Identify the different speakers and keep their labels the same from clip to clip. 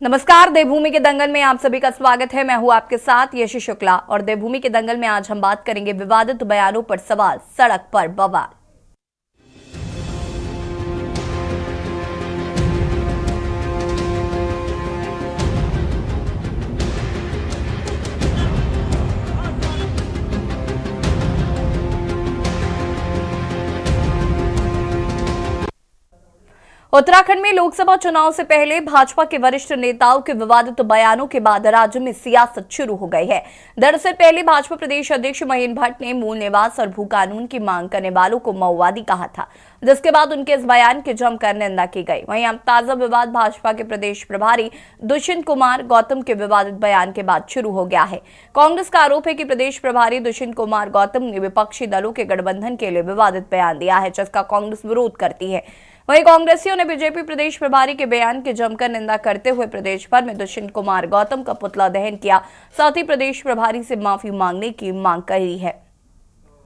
Speaker 1: नमस्कार, देवभूमि के दंगल में आप सभी का स्वागत है। मैं हूं आपके साथ यशी शुक्ला और देवभूमि के दंगल में आज हम बात करेंगे विवादित बयानों पर सवाल, सड़क पर बवाल। उत्तराखंड में लोकसभा चुनाव से पहले भाजपा के वरिष्ठ नेताओं के विवादित बयानों के बाद राज्य में सियासत शुरू हो गई है। दरअसल पहले भाजपा प्रदेश अध्यक्ष महेंद्र भट्ट ने मूल निवास और भू कानून की मांग करने वालों को माओवादी कहा था, जिसके बाद उनके इस बयान की जमकर निंदा की गई। वहीं अब ताजा विवाद भाजपा के प्रदेश प्रभारी दुष्यंत कुमार गौतम के विवादित बयान के बाद शुरू हो गया है। कांग्रेस का आरोप है कि प्रदेश प्रभारी दुष्यंत कुमार गौतम ने विपक्षी दलों के गठबंधन के लिए विवादित बयान दिया है, जिसका कांग्रेस विरोध करती है। वहीं कांग्रेसियों ने बीजेपी प्रदेश प्रभारी के बयान की जमकर निंदा करते हुए प्रदेश भर में दुष्यंत कुमार गौतम का पुतला दहन किया, साथ ही प्रदेश प्रभारी से माफी मांगने की मांग करी है।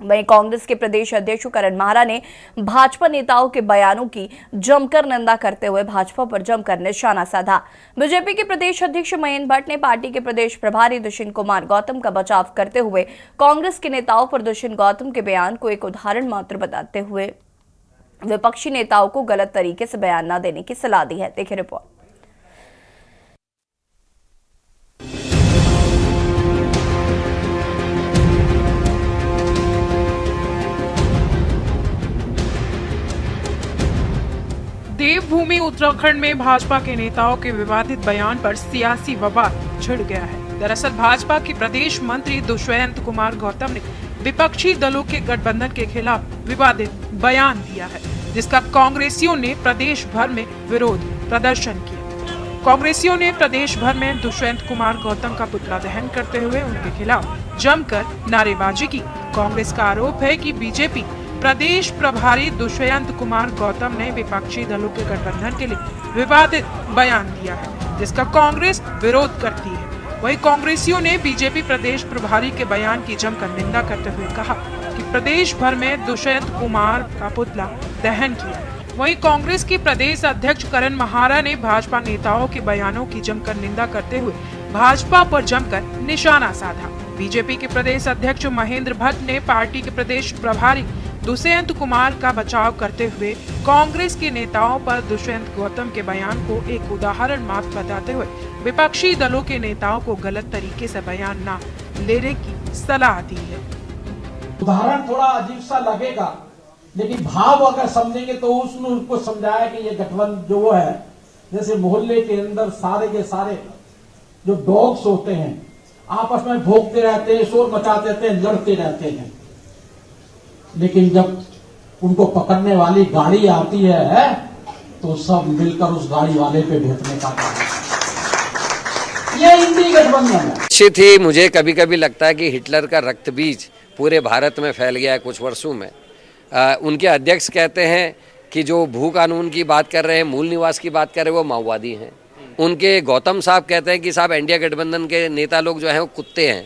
Speaker 1: वहीं कांग्रेस के प्रदेश अध्यक्ष करण माहरा ने भाजपा नेताओं के बयानों की जमकर निंदा करते हुए भाजपा पर जमकर निशाना साधा। बीजेपी के प्रदेश अध्यक्ष महेंद्र भट्ट ने पार्टी के प्रदेश प्रभारी दुष्यंत कुमार गौतम का बचाव करते हुए कांग्रेस के नेताओं पर दुष्यंत गौतम के बयान को एक उदाहरण मात्र बताते हुए विपक्षी नेताओं को गलत तरीके से बयान न देने की सलाह दी है। देखिए रिपोर्ट।
Speaker 2: देवभूमि उत्तराखंड में भाजपा के नेताओं के विवादित बयान पर सियासी बवाल छिड़ गया है। दरअसल भाजपा के प्रदेश मंत्री दुष्यंत कुमार गौतम ने विपक्षी दलों के गठबंधन के खिलाफ विवादित बयान दिया है, जिसका कांग्रेसियों ने प्रदेश भर में विरोध प्रदर्शन किया। कांग्रेसियों ने प्रदेश भर में दुष्यंत कुमार गौतम का पुतला दहन करते हुए उनके खिलाफ जमकर नारेबाजी की। कांग्रेस का आरोप है कि बीजेपी प्रदेश प्रभारी दुष्यंत कुमार गौतम ने विपक्षी दलों के गठबंधन के लिए विवादित बयान दिया है, जिसका कांग्रेस विरोध करती है। वहीं कांग्रेसियों ने बीजेपी प्रदेश प्रभारी के बयान की जमकर निंदा करते हुए कहा कि प्रदेश भर में दुष्यंत कुमार का पुतला दहन किया। वहीं कांग्रेस के प्रदेश अध्यक्ष करण माहरा ने भाजपा नेताओं के बयानों की जमकर निंदा करते हुए भाजपा पर जमकर निशाना साधा। बीजेपी के प्रदेश अध्यक्ष महेंद्र भट्ट ने पार्टी के प्रदेश प्रभारी दुष्यंत कुमार का बचाव करते हुए कांग्रेस के नेताओं पर दुष्यंत गौतम के बयान को एक उदाहरण मात्र बताते हुए विपक्षी दलों के नेताओं को गलत तरीके से बयान न लेने की सलाह दी है।
Speaker 3: उदाहरण थोड़ा अजीब सा लगेगा, लेकिन भाव अगर समझेंगे तो उसने उनको समझाया कि ये गठबंधन जो है, जैसे मोहल्ले के अंदर सारे के सारे जो डॉग्स होते हैं आपस में भौंकते रहते हैं, शोर मचाते रहते हैं, लड़ते रहते हैं, लेकिन जब उनको पकड़ने वाली गाड़ी आती है तो सब मिलकर उस गाड़ी वाले पे भेजने का काम। ये इंडी गठबंधन है।
Speaker 4: निश्चित ही मुझे कभी कभी लगता है कि हिटलर का रक्त बीज पूरे भारत में फैल गया है कुछ वर्षों में। उनके अध्यक्ष कहते हैं कि जो भू कानून की बात कर रहे हैं, मूल निवास की बात कर रहे हैं, वो माओवादी हैं। उनके गौतम साहब कहते हैं कि साहब इंडिया गठबंधन के नेता लोग जो हैं वो कुत्ते हैं,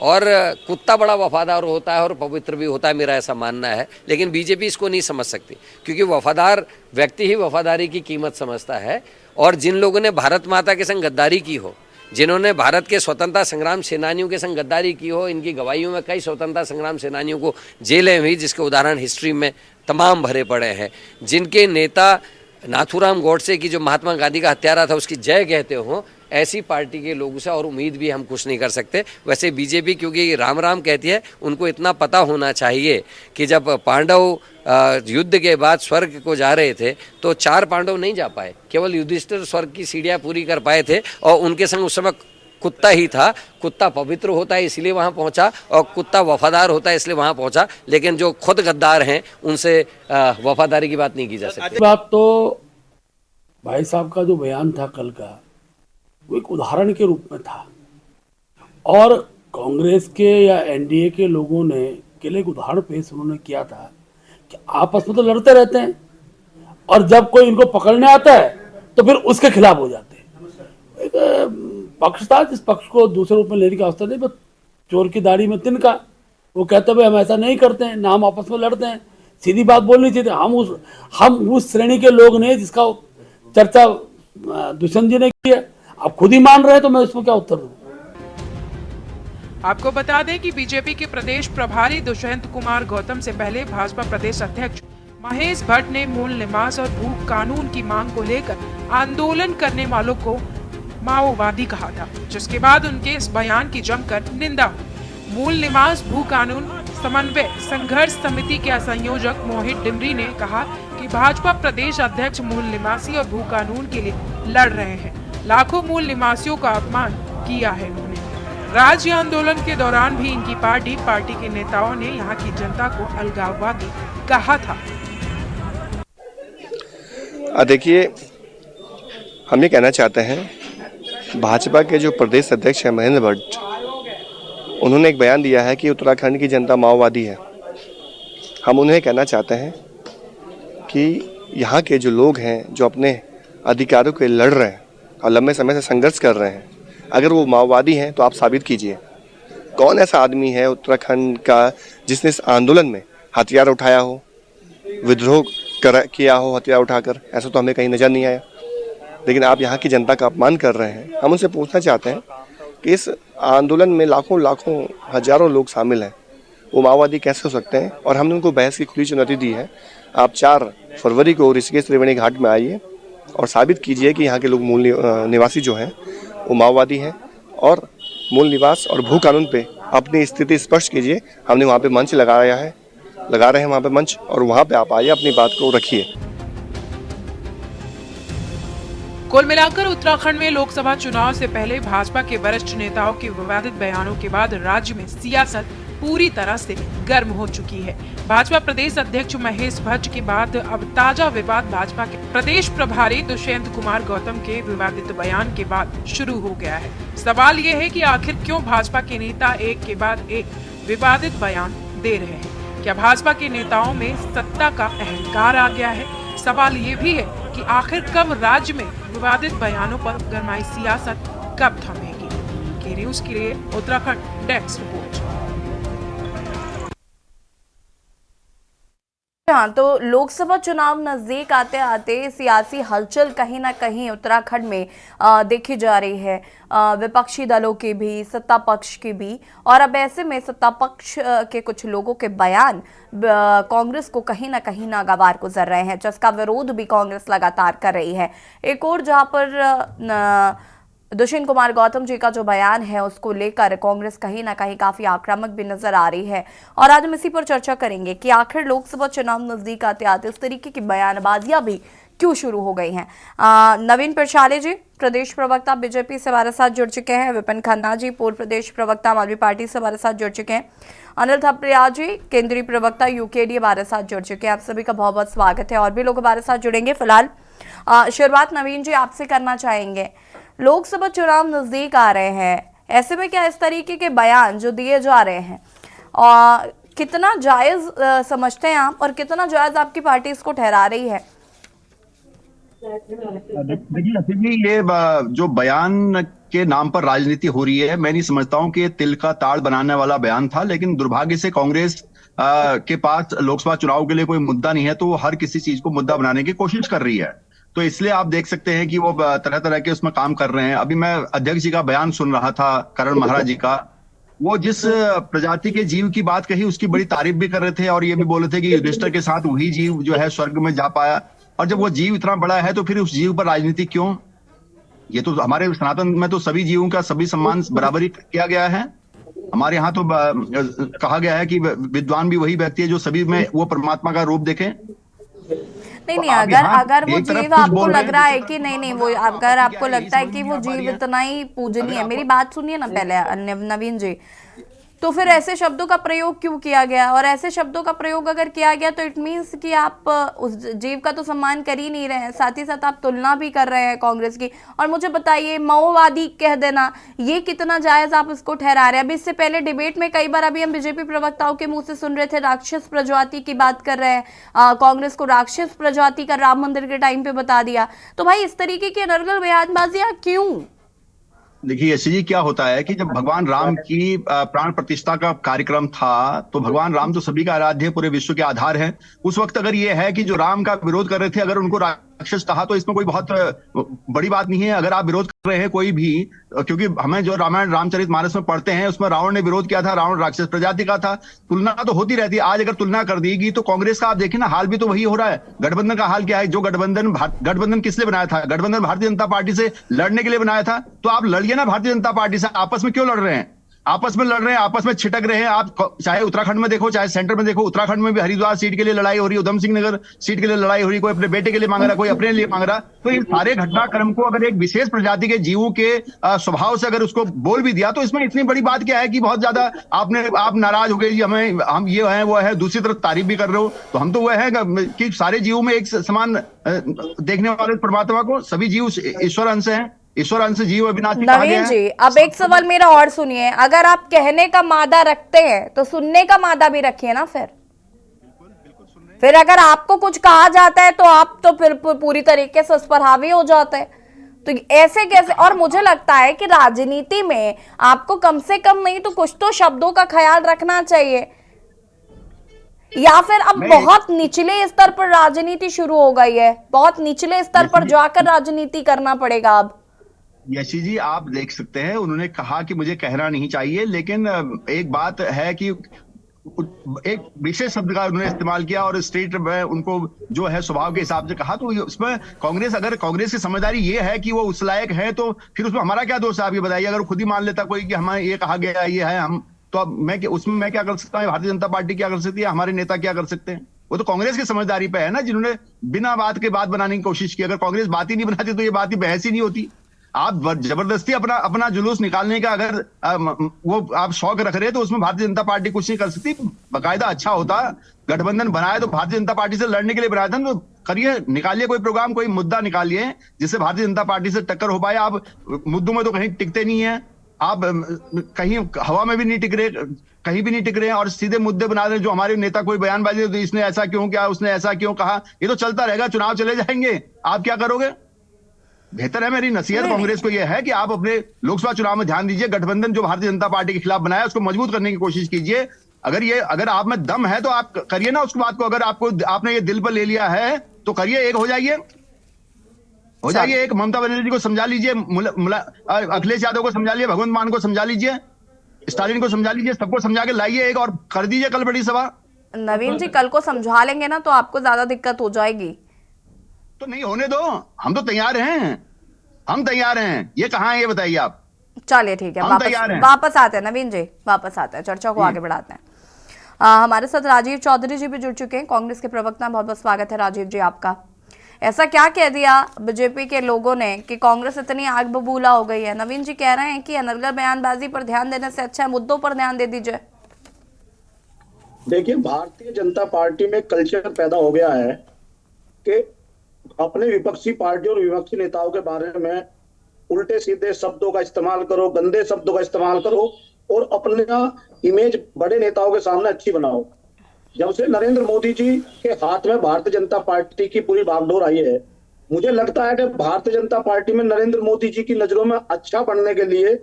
Speaker 4: और कुत्ता बड़ा वफादार होता है और पवित्र भी होता है, मेरा ऐसा मानना है। लेकिन बीजेपी इसको नहीं समझ सकती, क्योंकि वफादार व्यक्ति ही वफादारी की कीमत समझता है। और जिन लोगों ने भारत माता के संग गद्दारी की हो, जिन्होंने भारत के स्वतंत्रता संग्राम सेनानियों के संग गद्दारी की हो, इनकी गवाहियों में कई स्वतंत्रता संग्राम सेनानियों को जेलें हुई, जिसके उदाहरण हिस्ट्री में तमाम भरे पड़े हैं। जिनके नेता नाथूराम गॉडसे की जो महात्मा गांधी का हत्यारा था उसकी जय कहते हो, ऐसी पार्टी के लोगों से और उम्मीद भी हम कुछ नहीं कर सकते। वैसे बीजेपी क्योंकि राम राम कहती है, उनको इतना पता होना चाहिए कि जब पांडव युद्ध के बाद स्वर्ग को जा रहे थे तो 4 पांडव नहीं जा पाए, केवल युधिष्ठिर स्वर्ग की सीढ़ियां पूरी कर पाए थे, और उनके संग उस समय कुत्ता ही था। कुत्ता पवित्र होता है इसलिए वहां पहुंचा, और कुत्ता वफादार होता है इसलिए वहां पहुंचा, लेकिन जो खुद गद्दार हैं उनसे वफादारी की बात नहीं की जा सकती।
Speaker 5: बात तो भाई साहब का जो बयान था कल का, वो एक उदाहरण के रूप में था, और कांग्रेस के या एनडीए के लोगों ने के लिए एक उदाहरण पेश उन्होंने किया था कि आपस में तो लड़ते रहते हैं, और जब कोई इनको पकड़ने आता है तो फिर उसके खिलाफ हो जाते हैं। एक पक्ष था जिस पक्ष को दूसरे रूप में लेने की आवश्यकता नहीं, बस चोर की दाढ़ी में तिनका, वो कहते भाई हम ऐसा नहीं करते हैं, ना हम आपस में लड़ते हैं, सीधी बात बोलनी चाहिए। हम उस श्रेणी के लोग ने जिसका चर्चा दुष्यंत जी ने की है। आप खुद ही मान रहे हैं तो मैं इसमें क्या उत्तर दूं?
Speaker 2: आपको बता दें कि बीजेपी के प्रदेश प्रभारी दुष्यंत कुमार गौतम से पहले भाजपा प्रदेश अध्यक्ष महेश भट्ट ने मूल निवास और भू कानून की मांग को लेकर आंदोलन करने वालों को माओवादी कहा था, जिसके बाद उनके इस बयान की जमकर निंदा हुई। मूल निवास भू कानून समन्वय संघर्ष समिति के संयोजक मोहित डिमरी ने कहा कि भाजपा प्रदेश अध्यक्ष मूल निवासी और भू कानून के लिए लड़ रहे हैं। लाखों मूल निवासियों का अपमान किया है उन्होंने। राज्य आंदोलन के दौरान भी इनकी पार्टी के नेताओं ने यहाँ की जनता को अलगाववादी कहा था।
Speaker 6: देखिए, हम ये कहना चाहते हैं, भाजपा के जो प्रदेश अध्यक्ष हैं महेंद्र भट्ट, उन्होंने एक बयान दिया है कि उत्तराखंड की जनता माओवादी है। हम उन्हें कहना चाहते हैं कि यहाँ के जो लोग हैं जो अपने अधिकारों के लिए लड़ रहे हैं और लंबे समय से संघर्ष कर रहे हैं, अगर वो माओवादी हैं तो आप साबित कीजिए। कौन ऐसा आदमी है उत्तराखंड का जिसने इस आंदोलन में हथियार उठाया हो, विद्रोह किया हो हथियार उठाकर? ऐसा तो हमें कहीं नजर नहीं आया। लेकिन आप यहाँ की जनता का अपमान कर रहे हैं। हम उनसे पूछना चाहते हैं कि इस आंदोलन में लाखों हजारों लोग शामिल हैं, वो माओवादी कैसे हो सकते हैं? और हमने उनको बहस की खुली चुनौती दी है। आप 4 फरवरी को ऋषिकेश त्रिवेणी घाट में आइए और साबित कीजिए कि यहाँ के लोग मूल निवासी जो हैं वो माओवादी हैं, और मूल निवास और भू कानून पे अपनी स्थिति स्पष्ट कीजिए। हमने वहाँ पे मंच लगा रहे हैं वहाँ पे मंच, और वहाँ पे आप आइए, अपनी बात को रखिए।
Speaker 2: कुल मिलाकर उत्तराखंड में लोकसभा चुनाव से पहले भाजपा के वरिष्ठ नेताओं के विवादित बयानों के बाद राज्य में सियासत पूरी तरह से गर्म हो चुकी है। भाजपा प्रदेश अध्यक्ष महेश भट्ट के बाद अब ताजा विवाद भाजपा के प्रदेश प्रभारी दुष्यंत कुमार गौतम के विवादित बयान के बाद शुरू हो गया है। सवाल ये है कि आखिर क्यों भाजपा के नेता एक के बाद एक विवादित बयान दे रहे हैं? क्या भाजपा के नेताओं में सत्ता का अहंकार आ गया है? सवाल ये भी है कि आखिर कब राज्य में विवादित बयानों पर गरमाई सियासत कब थमेगी? के न्यूज के लिए उत्तराखंड डेस्क रिपोर्ट।
Speaker 1: हाँ, तो लोकसभा चुनाव नजदीक आते आते सियासी हलचल कहीं ना कहीं उत्तराखंड में देखी जा रही है, विपक्षी दलों की भी, सत्ता पक्ष की भी। और अब ऐसे में सत्ता पक्ष के कुछ लोगों के बयान कांग्रेस को कहीं ना कहीं नागवार गुजर रहे हैं, जिसका विरोध भी कांग्रेस लगातार कर रही है। एक और जहां पर दुष्यंत कुमार गौतम जी का जो बयान है उसको लेकर कांग्रेस कहीं ना कहीं काफी आक्रामक भी नजर आ रही है। और आज हम इसी पर चर्चा करेंगे कि आखिर लोकसभा चुनाव नजदीक आते आते इस तरीके की बयानबाजियां भी क्यों शुरू हो गई हैं। नवीन प्रशाले जी प्रदेश प्रवक्ता बीजेपी से हमारे साथ जुड़ चुके हैं, विपिन खन्ना जी पूर्व प्रदेश प्रवक्ता आम आदमी पार्टी से हमारे साथ जुड़ चुके हैं, अनिल थपलियाल जी केंद्रीय प्रवक्ता यूकेडी हमारे साथ जुड़ चुके हैं। आप सभी का बहुत बहुत स्वागत है। और भी लोग हमारे साथ जुड़ेंगे। फिलहाल शुरुआत नवीन जी आपसे करना चाहेंगे। लोकसभा चुनाव नजदीक आ रहे हैं, ऐसे में क्या इस तरीके के बयान जो दिए जा रहे हैं कितना जायज समझते हैं आप, और कितना जायज आपकी पार्टी इसको ठहरा रही है?
Speaker 7: देखिए, ये जो बयान के नाम पर राजनीति हो रही है, मैं नहीं समझता हूं कि ये तिल का ताड़ बनाने वाला बयान था। लेकिन दुर्भाग्य से कांग्रेस के पास लोकसभा चुनाव के लिए कोई मुद्दा नहीं है, तो वो हर किसी चीज को मुद्दा बनाने की कोशिश कर रही है। तो इसलिए आप देख सकते हैं कि वो तरह तरह के उसमें काम कर रहे हैं। अभी मैं अध्यक्ष जी का बयान सुन रहा था, करण महाराज जी का। वो जिस प्रजाति के जीव की बात कही उसकी बड़ी तारीफ भी कर रहे थे, और ये भी बोल रहे थे कि युधिष्ठिर के साथ वही जीव जो है स्वर्ग में जा पाया। और जब वो जीव इतना बड़ा है तो फिर उस जीव पर राजनीति क्यों? ये तो हमारे सनातन में तो सभी जीवों का सभी सम्मान बराबरी किया गया है। हमारे यहाँ तो कहा गया है कि विद्वान भी वही व्यक्ति है जो सभी में वो परमात्मा का रूप देखे।
Speaker 1: नहीं, अगर वो जीव आपको लग रहा है कि नहीं वो, अगर आपको लगता है कि वो जीव इतना ही पूजनीय है, मेरी बात सुनिए ना पहले नवीन जी, तो फिर ऐसे शब्दों का प्रयोग क्यों किया गया? और ऐसे शब्दों का प्रयोग अगर किया गया तो इट मीन्स कि आप उस जीव का तो सम्मान कर ही नहीं रहे हैं, साथ ही साथ आप तुलना भी कर रहे हैं कांग्रेस की। और मुझे बताइए, माओवादी कह देना ये कितना जायज आप इसको ठहरा रहे हैं? अभी इससे पहले डिबेट में कई बार अभी हम बीजेपी प्रवक्ताओं के मुंह से सुन रहे थे, राक्षस प्रजाति की बात कर रहे हैं, कांग्रेस को राक्षस प्रजाति का राम मंदिर के टाइम पे बता दिया। तो भाई इस तरीके की अनर्गल बयानबाजियां क्यों?
Speaker 7: देखिए यशी जी, क्या होता है कि जब भगवान राम की प्राण प्रतिष्ठा का कार्यक्रम था, तो भगवान राम तो सभी का आराध्य, पूरे विश्व के आधार है। उस वक्त अगर ये है कि जो राम का विरोध कर रहे थे, अगर उनको राक्षस कहा तो इसमें कोई बहुत बड़ी बात नहीं है। अगर आप विरोध कर रहे हैं कोई भी, क्योंकि हमें जो रामायण रामचरितमानस में पढ़ते हैं उसमें रावण ने विरोध किया था, रावण राक्षस प्रजाति का था, तुलना तो होती रहती है। आज अगर तुलना कर देगी तो कांग्रेस का आप देखिए ना, हाल भी तो वही हो रहा है। गठबंधन का हाल क्या है? जो गठबंधन किस लिए बनाया था? गठबंधन भारतीय जनता पार्टी से लड़ने के लिए बनाया था। तो आप लड़िए ना भारतीय जनता पार्टी से, आपस में क्यों लड़ रहे हैं? आपस में लड़ रहे हैं, आपस में छिटक रहे हैं। आप चाहे उत्तराखंड में देखो, चाहे सेंटर में देखो, उत्तराखंड में भी हरिद्वार सीट के लिए लड़ाई हो रही है, उधम सिंह नगर सीट के लिए लड़ाई हो रही है, कोई अपने बेटे के लिए मांग रहा है, कोई अपने लिए मांग रहा। तो इन सारे घटनाक्रम को अगर एक विशेष प्रजाति के जीवों के स्वभाव से अगर उसको बोल भी दिया तो इसमें इतनी बड़ी बात क्या है कि बहुत ज्यादा आप नाराज हो गए जी, हम ये है वो है, दूसरी तरफ तारीफ भी कर रहे हो। तो हम तो वो है कि सारे जीवों में एक समान देखने वाले परमात्मा को, सभी जीव ईश्वर अंश हैं, ईश्वर अंश जीव अविनाशी कहा गया
Speaker 1: नवीन
Speaker 7: है।
Speaker 1: जी, अब एक सवाल मेरा और सुनिए। अगर आप कहने का मादा रखते हैं तो सुनने का मादा भी रखिए ना। फिर अगर आपको कुछ कहा जाता है तो आप तो फिर पूरी तरीके से उस पर हावी हो जाते हैं। तो ऐसे कैसे? और मुझे लगता है कि राजनीति में आपको कम से कम नहीं तो कुछ तो शब्दों का ख्याल रखना चाहिए, या फिर अब बहुत निचले स्तर पर राजनीति शुरू हो गई है, बहुत निचले स्तर पर जाकर राजनीति करना पड़ेगा अब।
Speaker 7: यशी जी, आप देख सकते हैं, उन्होंने कहा कि मुझे कहना नहीं चाहिए, लेकिन एक बात है कि एक विशेष शब्द का उन्होंने इस्तेमाल किया और स्टेट में उनको जो है स्वभाव के हिसाब से कहा। तो उसमें अगर कांग्रेस की समझदारी ये है कि वो उस लायक है तो फिर उसमें हमारा क्या दोष है? आप ये बताइए। अगर खुद ही मान लेता कोई कि हमें ये कहा गया ये है, हम तो अब मैं क्या कर सकता हूँ? भारतीय जनता पार्टी क्या कर सकती है? हमारे नेता क्या कर सकते हैं? वो तो कांग्रेस की समझदारी पे है ना, जिन्होंने बिना बात के बात बनाने की कोशिश की। अगर कांग्रेस बात ही नहीं बनाती तो ये बात ही बहस ही नहीं होती। आप जबरदस्ती अपना जुलूस निकालने का अगर वो आप शौक रख रहे हैं तो उसमें भारतीय जनता पार्टी कुछ नहीं कर सकती। बाकायदा अच्छा होता, गठबंधन बनाया तो भारतीय जनता पार्टी से लड़ने के लिए बनाया था, तो करिए, निकालिए कोई प्रोग्राम, कोई मुद्दा निकालिए जिससे भारतीय जनता पार्टी से टक्कर हो पाए। आप मुद्दों में तो कहीं टिकते नहीं है, आप कहीं हवा में भी नहीं टिक रहे, कहीं भी नहीं टिक रहे हैं और सीधे मुद्दे बना रहे हैं। जो हमारे नेता कोई बयानबाजी, तो इसने ऐसा क्यों किया, उसने ऐसा क्यों कहा, ये तो चलता रहेगा। चुनाव चले जाएंगे, आप क्या करोगे? बेहतर है, मेरी नसीहत कांग्रेस को यह है कि आप अपने लोकसभा चुनाव में ध्यान दीजिए। गठबंधन जो भारतीय जनता पार्टी के खिलाफ बनाया उसको मजबूत करने की कोशिश कीजिए। अगर आप में दम है तो आप करिए ना उसकी बात को। अगर आपने ये दिल पर ले लिया है तो करिए, एक हो जाइए, एक ममता बनर्जी को समझा लीजिए, अखिलेश यादव को समझा लीजिए, भगवंत मान को समझा लीजिए, स्टालिन को समझा लीजिए, सबको समझा के लाइए एक और कर दीजिए कल बड़ी सभा।
Speaker 1: नवीन जी, कल को समझा लेंगे ना तो आपको ज्यादा दिक्कत हो जाएगी।
Speaker 7: तो नहीं होने दो, हम तो तैयार हैं, हम तैयार हैं। ये कहाँ है ये बताइए आप।
Speaker 1: चलिए ठीक है, वापस आते हैं नवीन जी, वापस आते हैं, चर्चा को आगे बढ़ाते हैं। हमारे साथ राजीव चौधरी जी भी जुड़ चुके हैं, कांग्रेस के प्रवक्ता। बहुत बहुत स्वागत है राजीव जी आपका। ऐसा क्या कह दिया बीजेपी के लोगों ने कि कांग्रेस इतनी आग बबूला हो गई है? नवीन जी कह रहे हैं कि अनर्गल बयानबाजी पर ध्यान देने से अच्छा है मुद्दों पर ध्यान दे दीजिए।
Speaker 8: देखिए, भारतीय जनता पार्टी में कल्चर पैदा हो गया है कि अपने विपक्षी पार्टी और विपक्षी नेताओं के बारे में उल्टे सीधे शब्दों का इस्तेमाल करो, गंदे शब्दों का इस्तेमाल करो और अपना इमेज बड़े नेताओं के सामने अच्छी बनाओ। जब से नरेंद्र मोदी जी के हाथ में भारतीय जनता पार्टी की पूरी बागडोर आई है, मुझे लगता है कि भारतीय जनता पार्टी में नरेंद्र मोदी जी की नजरों में अच्छा बनने के लिए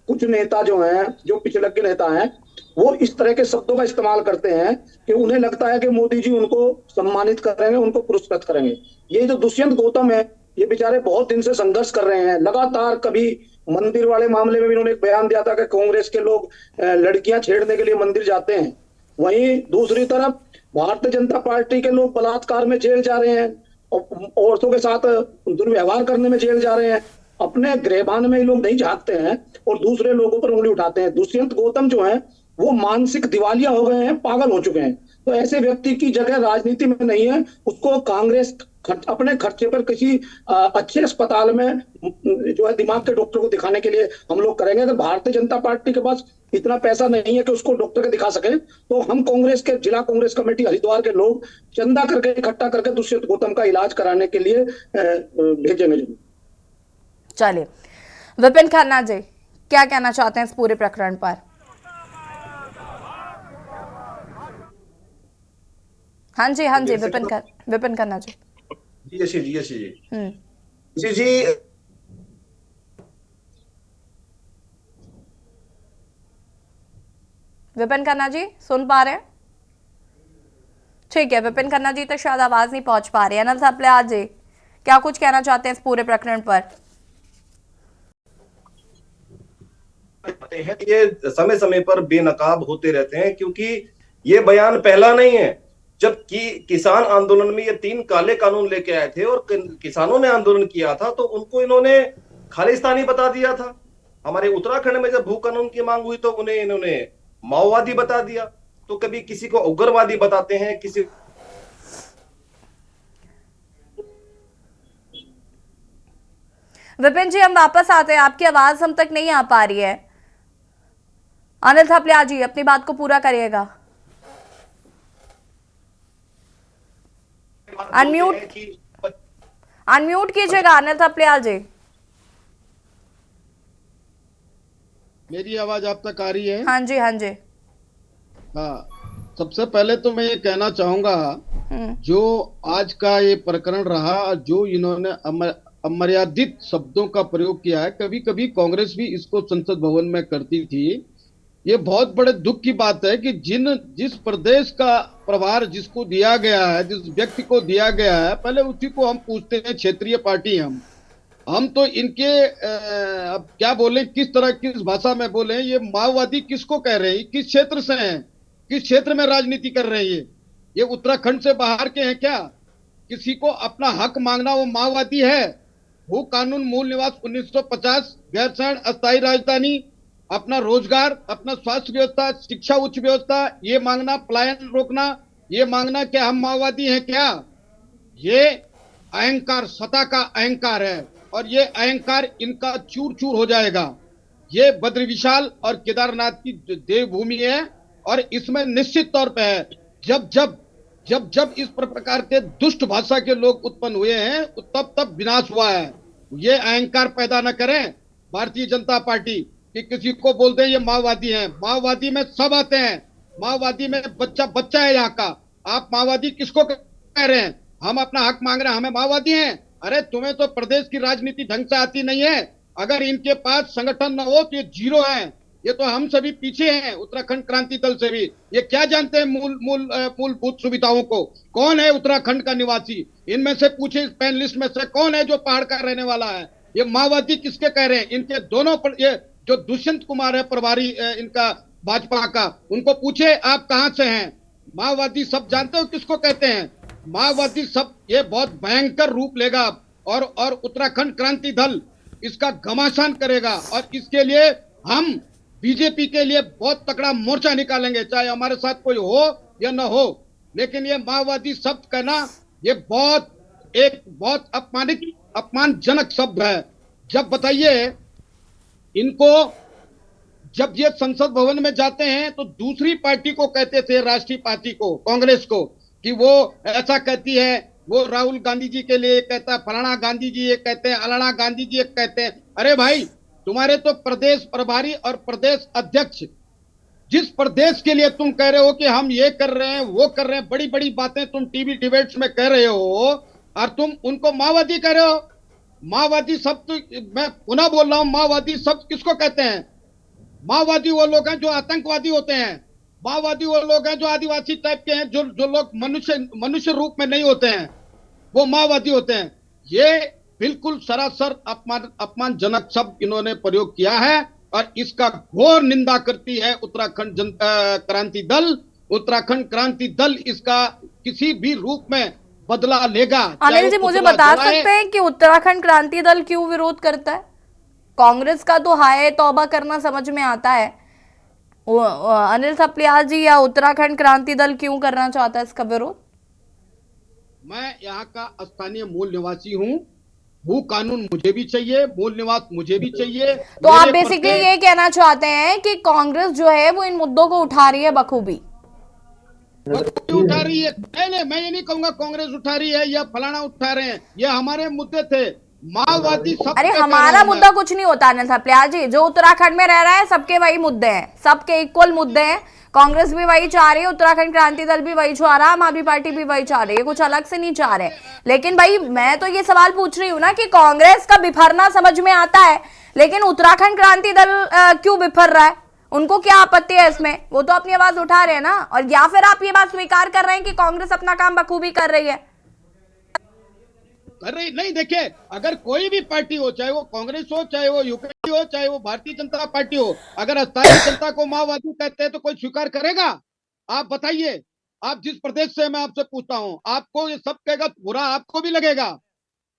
Speaker 8: कुछ नेता जो हैं, जो पिछले के नेता हैं, वो इस तरह के शब्दों का इस्तेमाल करते हैं कि उन्हें लगता है कि मोदी जी उनको सम्मानित करेंगे, उनको पुरस्कृत करेंगे। ये जो दुष्यंत गौतम है, ये बेचारे बहुत दिन से संघर्ष कर रहे हैं लगातार। कभी मंदिर वाले मामले में भी उन्होंने एक बयान दिया था कि कांग्रेस के लोग लड़कियां छेड़ने के लिए मंदिर जाते हैं। वहीं दूसरी तरफ भारतीय जनता पार्टी के लोग बलात्कार में जेल जा रहे हैं, औरतों के साथ दुर्व्यवहार करने में जेल जा रहे हैं। अपने गृहबान में लोग नहीं झांकते हैं और दूसरे लोगों पर उंगली उठाते हैं। दुष्यंत गौतम जो है वो मानसिक दिवालिया हो गए हैं, पागल हो चुके हैं। तो ऐसे व्यक्ति की जगह राजनीति में नहीं है। उसको कांग्रेस अपने खर्चे पर किसी अच्छे अस्पताल में जो है दिमाग के डॉक्टर को दिखाने के लिए हम लोग करेंगे। अगर भारतीय जनता पार्टी के पास इतना पैसा नहीं है कि उसको डॉक्टर के दिखा सके, तो हम कांग्रेस के जिला कांग्रेस कमेटी हरिद्वार के लोग चंदा करके इकट्ठा करके दुष्यंत गौतम का इलाज कराने के लिए भेजेंगे।
Speaker 1: चलिए, विपिन खन्ना जी क्या कहना चाहते हैं इस पूरे प्रकरण पर? हाँ जी विपिन खन्ना जी।
Speaker 8: जी
Speaker 1: विपिन खन्ना जी सुन पा रहे हैं? ठीक है, विपिन खन्ना जी तो शायद आवाज नहीं पहुंच पा रही है। अनल सापले जी क्या कुछ कहना चाहते हैं इस पूरे प्रकरण पर?
Speaker 9: ये समय समय पर बेनकाब होते रहते हैं, क्योंकि ये बयान पहला नहीं है। जब किसान आंदोलन में ये 3 काले कानून लेके आए थे और किसानों ने आंदोलन किया था तो उनको इन्होंने खालिस्तानी बता दिया था। हमारे उत्तराखंड में जब भू कानून की मांग हुई तो उन्हें इन्होंने माओवादी बता दिया। तो कभी किसी को उग्रवादी बताते हैं, किसी
Speaker 1: विपिन जी, हम वापस आते हैं, आपकी आवाज हम तक नहीं आ पा रही है। अनिल थपलियाल जी, अपनी बात को पूरा करिएगा। अनम्यूट कीजिएगा अनिल थपलियाल जी।
Speaker 10: मेरी आवाज आप तक आ रही है?
Speaker 1: हाँ जी, हाँ जी।
Speaker 10: हाँ, सबसे पहले तो मैं ये कहना चाहूंगा, जो आज का ये प्रकरण रहा, जो इन्होंने अमर्यादित शब्दों का प्रयोग किया है, कभी कभी कांग्रेस भी इसको संसद भवन में करती थी। ये बहुत बड़े दुख की बात है कि जिस प्रदेश का प्रभार जिसको दिया गया है, जिस व्यक्ति को दिया गया है, पहले उसी को हम पूछते हैं। क्षेत्रीय पार्टी हम तो इनके अब क्या बोले, किस तरह किस भाषा में बोले, ये माओवादी किसको कह रहे हैं, किस क्षेत्र से हैं, किस क्षेत्र में राजनीति कर रहे हैं? ये उत्तराखंड से बाहर के हैं क्या? किसी को अपना हक मांगना वो माओवादी है? भू कानून, मूल निवास 1950, गैरसैंण अस्थायी राजधानी, अपना रोजगार, अपना स्वास्थ्य व्यवस्था, शिक्षा उच्च व्यवस्था, ये मांगना, पलायन रोकना, ये मांगना क्या हम माओवादी हैं क्या? ये अहंकार, सत्ता का अहंकार है और ये अहंकार इनका चूर चूर हो जाएगा। ये बद्री विशाल और केदारनाथ की देवभूमि है और इसमें निश्चित तौर पे है जब इस प्रकार के दुष्ट भाषा के लोग उत्पन्न हुए हैं तब विनाश हुआ है। ये अहंकार पैदा न करें भारतीय जनता पार्टी कि किसी को बोल दे ये माओवादी हैं। माओवादी में सब आते हैं, माओवादी में बच्चा है यहाँ का। आप माओवादी किसको कह रहे हैं? हम अपना हक मांग रहे हैं, हमें माओवादी हैं? अरे तुम्हें तो प्रदेश की राजनीति ढंग से आती नहीं है। अगर इनके पास संगठन न हो तो ये जीरो है। ये तो हम सभी पीछे हैं, उत्तराखंड क्रांति दल से भी। ये क्या जानते हैं मूलभूत सुविधाओं को? कौन है उत्तराखंड का निवासी? इनमें से पूछे, इस पैनलिस्ट में से कौन है जो पहाड़ का रहने वाला है? ये माओवादी किसके कह रहे हैं? इनके दोनों ये जो दुष्यंत कुमार है प्रभारी इनका भाजपा का, उनको पूछे आप कहां से हैं? माओवादी सब जानते हो किसको कहते हैं? माओवादी सब ये बहुत भयंकर रूप लेगा और उत्तराखंड क्रांति दल इसका घमासान करेगा और इसके लिए हम बीजेपी के लिए बहुत तगड़ा मोर्चा निकालेंगे, चाहे हमारे साथ कोई हो या न हो। लेकिन ये माओवादी शब्द कहना ये बहुत अपमानजनक शब्द है। जब बताइए इनको, जब ये संसद भवन में जाते हैं तो दूसरी पार्टी को कहते थे, राष्ट्रीय पार्टी को, कांग्रेस को, कि वो ऐसा कहती है, वो राहुल गांधी जी के लिए कहता है, फलाना गांधी जी ये कहते हैं, अलाना गांधी जी ये कहते हैं। अरे भाई, तुम्हारे तो प्रदेश प्रभारी और प्रदेश अध्यक्ष, जिस प्रदेश के लिए तुम कह रहे हो कि हम ये कर रहे हैं वो कर रहे हैं, बड़ी बड़ी बातें तुम टीवी डिबेट्स में कह रहे हो और तुम उनको माओवादी कह रहे हो। माओवादी शब्द मैं पुनः बोल रहा हूं, माओवादी शब्द किसको कहते हैं? माओवादी वो लोग हैं जो आतंकवादी होते हैं। माओवादी वो लोग हैं जो आदिवासी टाइप के हैं, जो लोग मनुष्य रूप में नहीं होते हैं, वो माओवादी होते हैं। ये बिल्कुल सरासर अपमानजनक शब्द इन्होंने प्रयोग किया है और इसका घोर निंदा करती है उत्तराखंड क्रांति दल। उत्तराखंड क्रांति दल इसका किसी भी रूप में बदला लेगा।
Speaker 1: अनिल जी, मुझे बता सकते हैं कि उत्तराखंड क्रांति दल क्यों विरोध करता है? कांग्रेस का तो हाय तौबा करना समझ में आता है, अनिल थपलियाल जी या उत्तराखंड क्रांति दल क्यों करना चाहता है इसका विरोध?
Speaker 10: मैं यहाँ का स्थानीय मूल निवासी हूँ। भू कानून मुझे भी चाहिए, मूल निवास मुझे भी चाहिए।
Speaker 1: तो आप बेसिकली ये कहना चाहते हैं कि कांग्रेस जो है वो इन मुद्दों को उठा रही है बखूबी
Speaker 10: उठा रही है? नहीं, मैं ये नहीं कहूंगा कांग्रेस उठा रही है या फलाना उठा रहे हैं। ये हमारे मुद्दे थे, माओवादी सब।
Speaker 1: अरे हमारा मुद्दा कुछ नहीं होता अनिल थपलियाल जी, जो उत्तराखंड में रह रहा है सबके वही मुद्दे हैं, सबके इक्वल मुद्दे हैं। कांग्रेस भी वही चाह रही है, उत्तराखंड क्रांति दल भी वही चाह रहा है, आम आदमी पार्टी भी वही चाह रही है, कुछ अलग से नहीं चाह रहे। लेकिन भाई मैं तो ये सवाल पूछ रही हूँ ना कि कांग्रेस का बिफरना समझ में आता है, लेकिन उत्तराखंड क्रांति दल क्यों बिफर रहा है? उनको क्या आपत्ति है इसमें? वो तो अपनी आवाज उठा रहे हैं ना। और या फिर आप ये बात स्वीकार कर रहे हैं कि कांग्रेस अपना काम बखूबी कर रही है?
Speaker 10: कर रही नहीं। देखिए, अगर कोई भी पार्टी हो, चाहे वो कांग्रेस हो, चाहे वो यूपीए हो, चाहे वो भारतीय जनता पार्टी हो, अगर अस्थायी जनता को माओवादी कहते हैं तो कोई स्वीकार करेगा? आप बताइए। आप जिस प्रदेश से, मैं आपसे पूछता हूं, आपको ये सब कहेगा तो बुरा आपको भी लगेगा।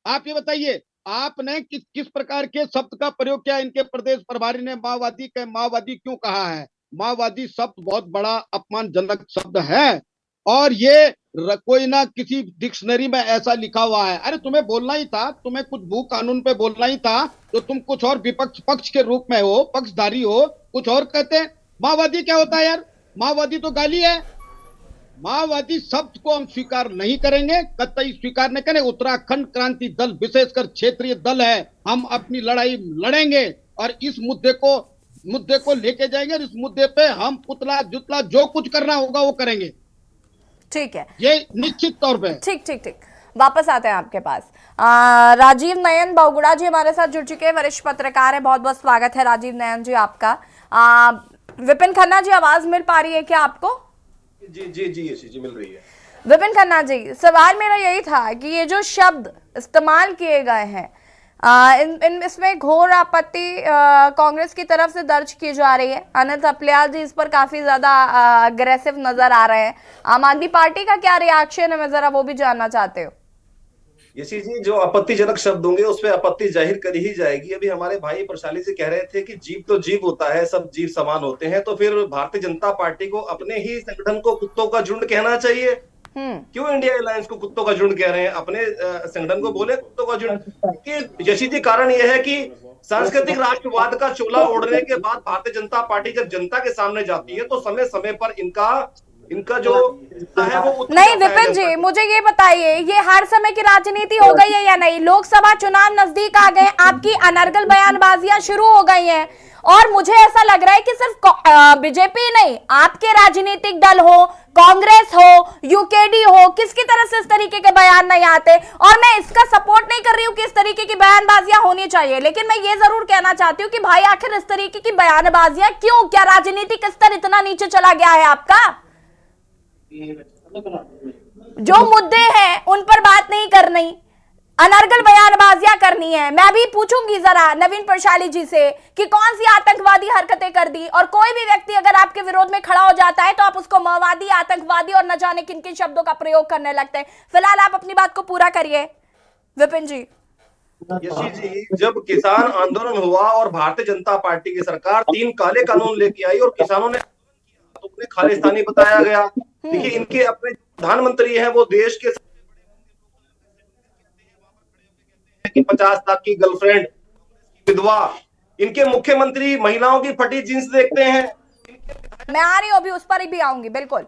Speaker 10: आप ये बताइए, आपने किस प्रकार के शब्द का प्रयोग किया? इनके प्रदेश प्रभारी ने माओवादी क्यों कहा है? माओवादी शब्द बहुत बड़ा अपमानजनक शब्द है, और ये कोई ना किसी डिक्शनरी में ऐसा लिखा हुआ है। अरे तुम्हें बोलना ही था, तुम्हें कुछ भू कानून पे बोलना ही था, तो तुम कुछ और विपक्ष पक्ष के रूप में हो, पक्षधारी हो, कुछ और कहते। माओवादी क्या होता है यार? माओवादी तो गाली है। माओवादी शब्द को हम स्वीकार नहीं करेंगे, कतई स्वीकार नहीं करेंगे। उत्तराखंड क्रांति दल विशेषकर क्षेत्रीय दल है, हम अपनी लड़ाई लड़ेंगे और इस मुद्दे को लेके जाएंगे, और इस मुद्दे पे हम पुतला जुतला जो कुछ करना होगा वो करेंगे।
Speaker 1: ठीक है,
Speaker 10: ये निश्चित तौर पे।
Speaker 1: ठीक। वापस आते हैं आपके पास। राजीव नयन बहुगुणा जी हमारे साथ जुड़ चुके हैं, वरिष्ठ पत्रकार है। बहुत बहुत स्वागत है राजीव नयन जी आपका। विपिन खन्ना जी, आवाज मिल पा रही है क्या आपको?
Speaker 9: जी मिल रही है।
Speaker 1: विपिन खन्ना जी, सवाल मेरा यही था कि ये जो शब्द इस्तेमाल किए गए हैं, इसमें घोर आपत्ति कांग्रेस की तरफ से दर्ज की जा रही है। अनंत अपलियाल जी इस पर काफी ज्यादा अग्रेसिव नजर आ रहे हैं। आम आदमी पार्टी का क्या रिएक्शन है, मैं जरा वो भी जानना चाहते हो।
Speaker 9: यशी जी, जो आपत्तिजनक शब्द होंगे उस पर आपत्ति जाहिर करी ही जाएगी। अभी हमारे भाई प्रशाली जी कह रहे थे कि जीव तो जीव होता है, सब जीव समान होते हैं, तो फिर भारतीय जनता पार्टी को अपने ही संगठन को कुत्तों का झुंड कहना चाहिए। क्यों इंडिया अलायंस को कुत्तों का झुंड कह रहे हैं? अपने संगठन को बोले कुत्तों का झुंड। कि यशी जी, कारण यह है कि सांस्कृतिक राष्ट्रवाद का चोला ओढ़ने के बाद भारतीय जनता पार्टी जब जनता के सामने जाती है तो समय समय पर इनका जो है वो
Speaker 1: नहीं। विपिन जी, मुझे ये बताइए, ये हर समय की राजनीति हो गई है या नहीं? लोकसभा चुनाव नजदीक आ गए, आपकी अनर्गल बयानबाजियां शुरू हो गई हैं, और मुझे ऐसा लग रहा है कि सिर्फ बीजेपी नहीं, आपके राजनीतिक दल हो, कांग्रेस हो, यूकेडी हो, किसकी तरफ से इस तरीके के बयान नहीं आते। और मैं इसका सपोर्ट नहीं कर रही हूँ कि इस तरीके की बयानबाजियां होनी चाहिए, लेकिन मैं ये जरूर कहना चाहती हूँ कि भाई आखिर इस तरीके की बयानबाजियां क्यों? क्या राजनीतिक स्तर इतना नीचे चला गया है आपका? जो मुद्दे हैं उन पर बात नहीं करनी, अनर्गल बयानबाजियां करनी है। मैं भी पूछूंगी जरा नवीन प्रशाली जी से कि कौन सी आतंकवादी हरकतें कर दी, और कोई भी व्यक्ति अगर आपके विरोध में खड़ा हो जाता है तो आप उसको माओवादी, आतंकवादी और न जाने किन किन शब्दों का प्रयोग करने लगते हैं। फिलहाल आप अपनी बात को पूरा करिए विपिन जी।
Speaker 9: यशी जी, जब किसान आंदोलन हुआ और भारतीय जनता पार्टी की सरकार 3 काले कानून लेके आई और किसानों ने तो उन्हें खालिस्तानी बताया गया। देखिए, इनके अपने प्रधानमंत्री हैं, वो देश के 50 लाख की गर्लफ्रेंड, विधवा, इनके मुख्यमंत्री महिलाओं की फटी जींस देखते हैं।
Speaker 1: मैं आ रही हूँ, अभी उस पर भी आऊंगी, बिल्कुल।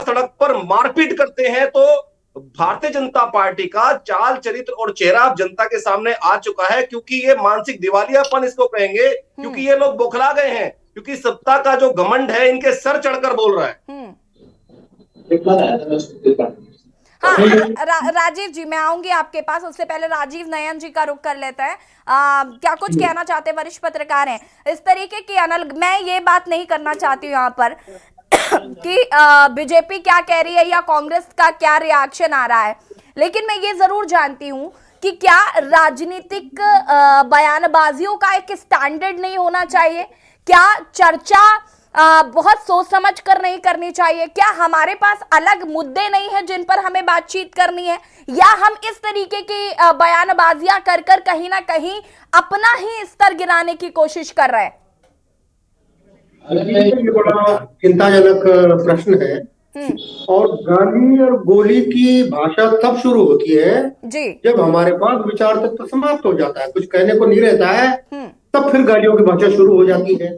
Speaker 9: सड़क पर मारपीट करते हैं, तो भारतीय जनता पार्टी का चाल चरित्र और चेहरा अब जनता के सामने आ चुका है, क्योंकि ये मानसिक दिवालियापन इसको कहेंगे, क्योंकि ये लोग बौखला गए हैं, क्योंकि सत्ता का जो घमंड है इनके सर चढ़कर बोल रहा है।
Speaker 1: हाँ, राजीव जी, मैं आऊंगी आपके पास, उससे पहले राजीव नयन जी का रुख कर लेते हैं। क्या कुछ कहना चाहते हैं? वरिष्ठ पत्रकार हैं। इस तरीके की मैं ये बात नहीं करना चाहती हूँ यहाँ पर कि बीजेपी क्या कह रही है या कांग्रेस का क्या रिएक्शन आ रहा है, लेकिन मैं ये जरूर जानती हूँ कि क्या राजनीतिक बयानबाजियों का एक स्टैंडर्ड नहीं होना चाहिए? क्या चर्चा बहुत सोच समझ कर नहीं करनी चाहिए? क्या हमारे पास अलग मुद्दे नहीं है जिन पर हमें बातचीत करनी है, या हम इस तरीके की बयानबाजियां कर कर कहीं ना कहीं अपना ही स्तर गिराने की कोशिश कर रहे हैं?
Speaker 11: ये बड़ा चिंताजनक प्रश्न है, और गाली और गोली की भाषा तब शुरू होती है
Speaker 1: जी,
Speaker 11: जब हमारे पास विचार तत्व समाप्त हो जाता है, कुछ कहने को नहीं रहता है, तब फिर गालियों की भाषा शुरू हो जाती है।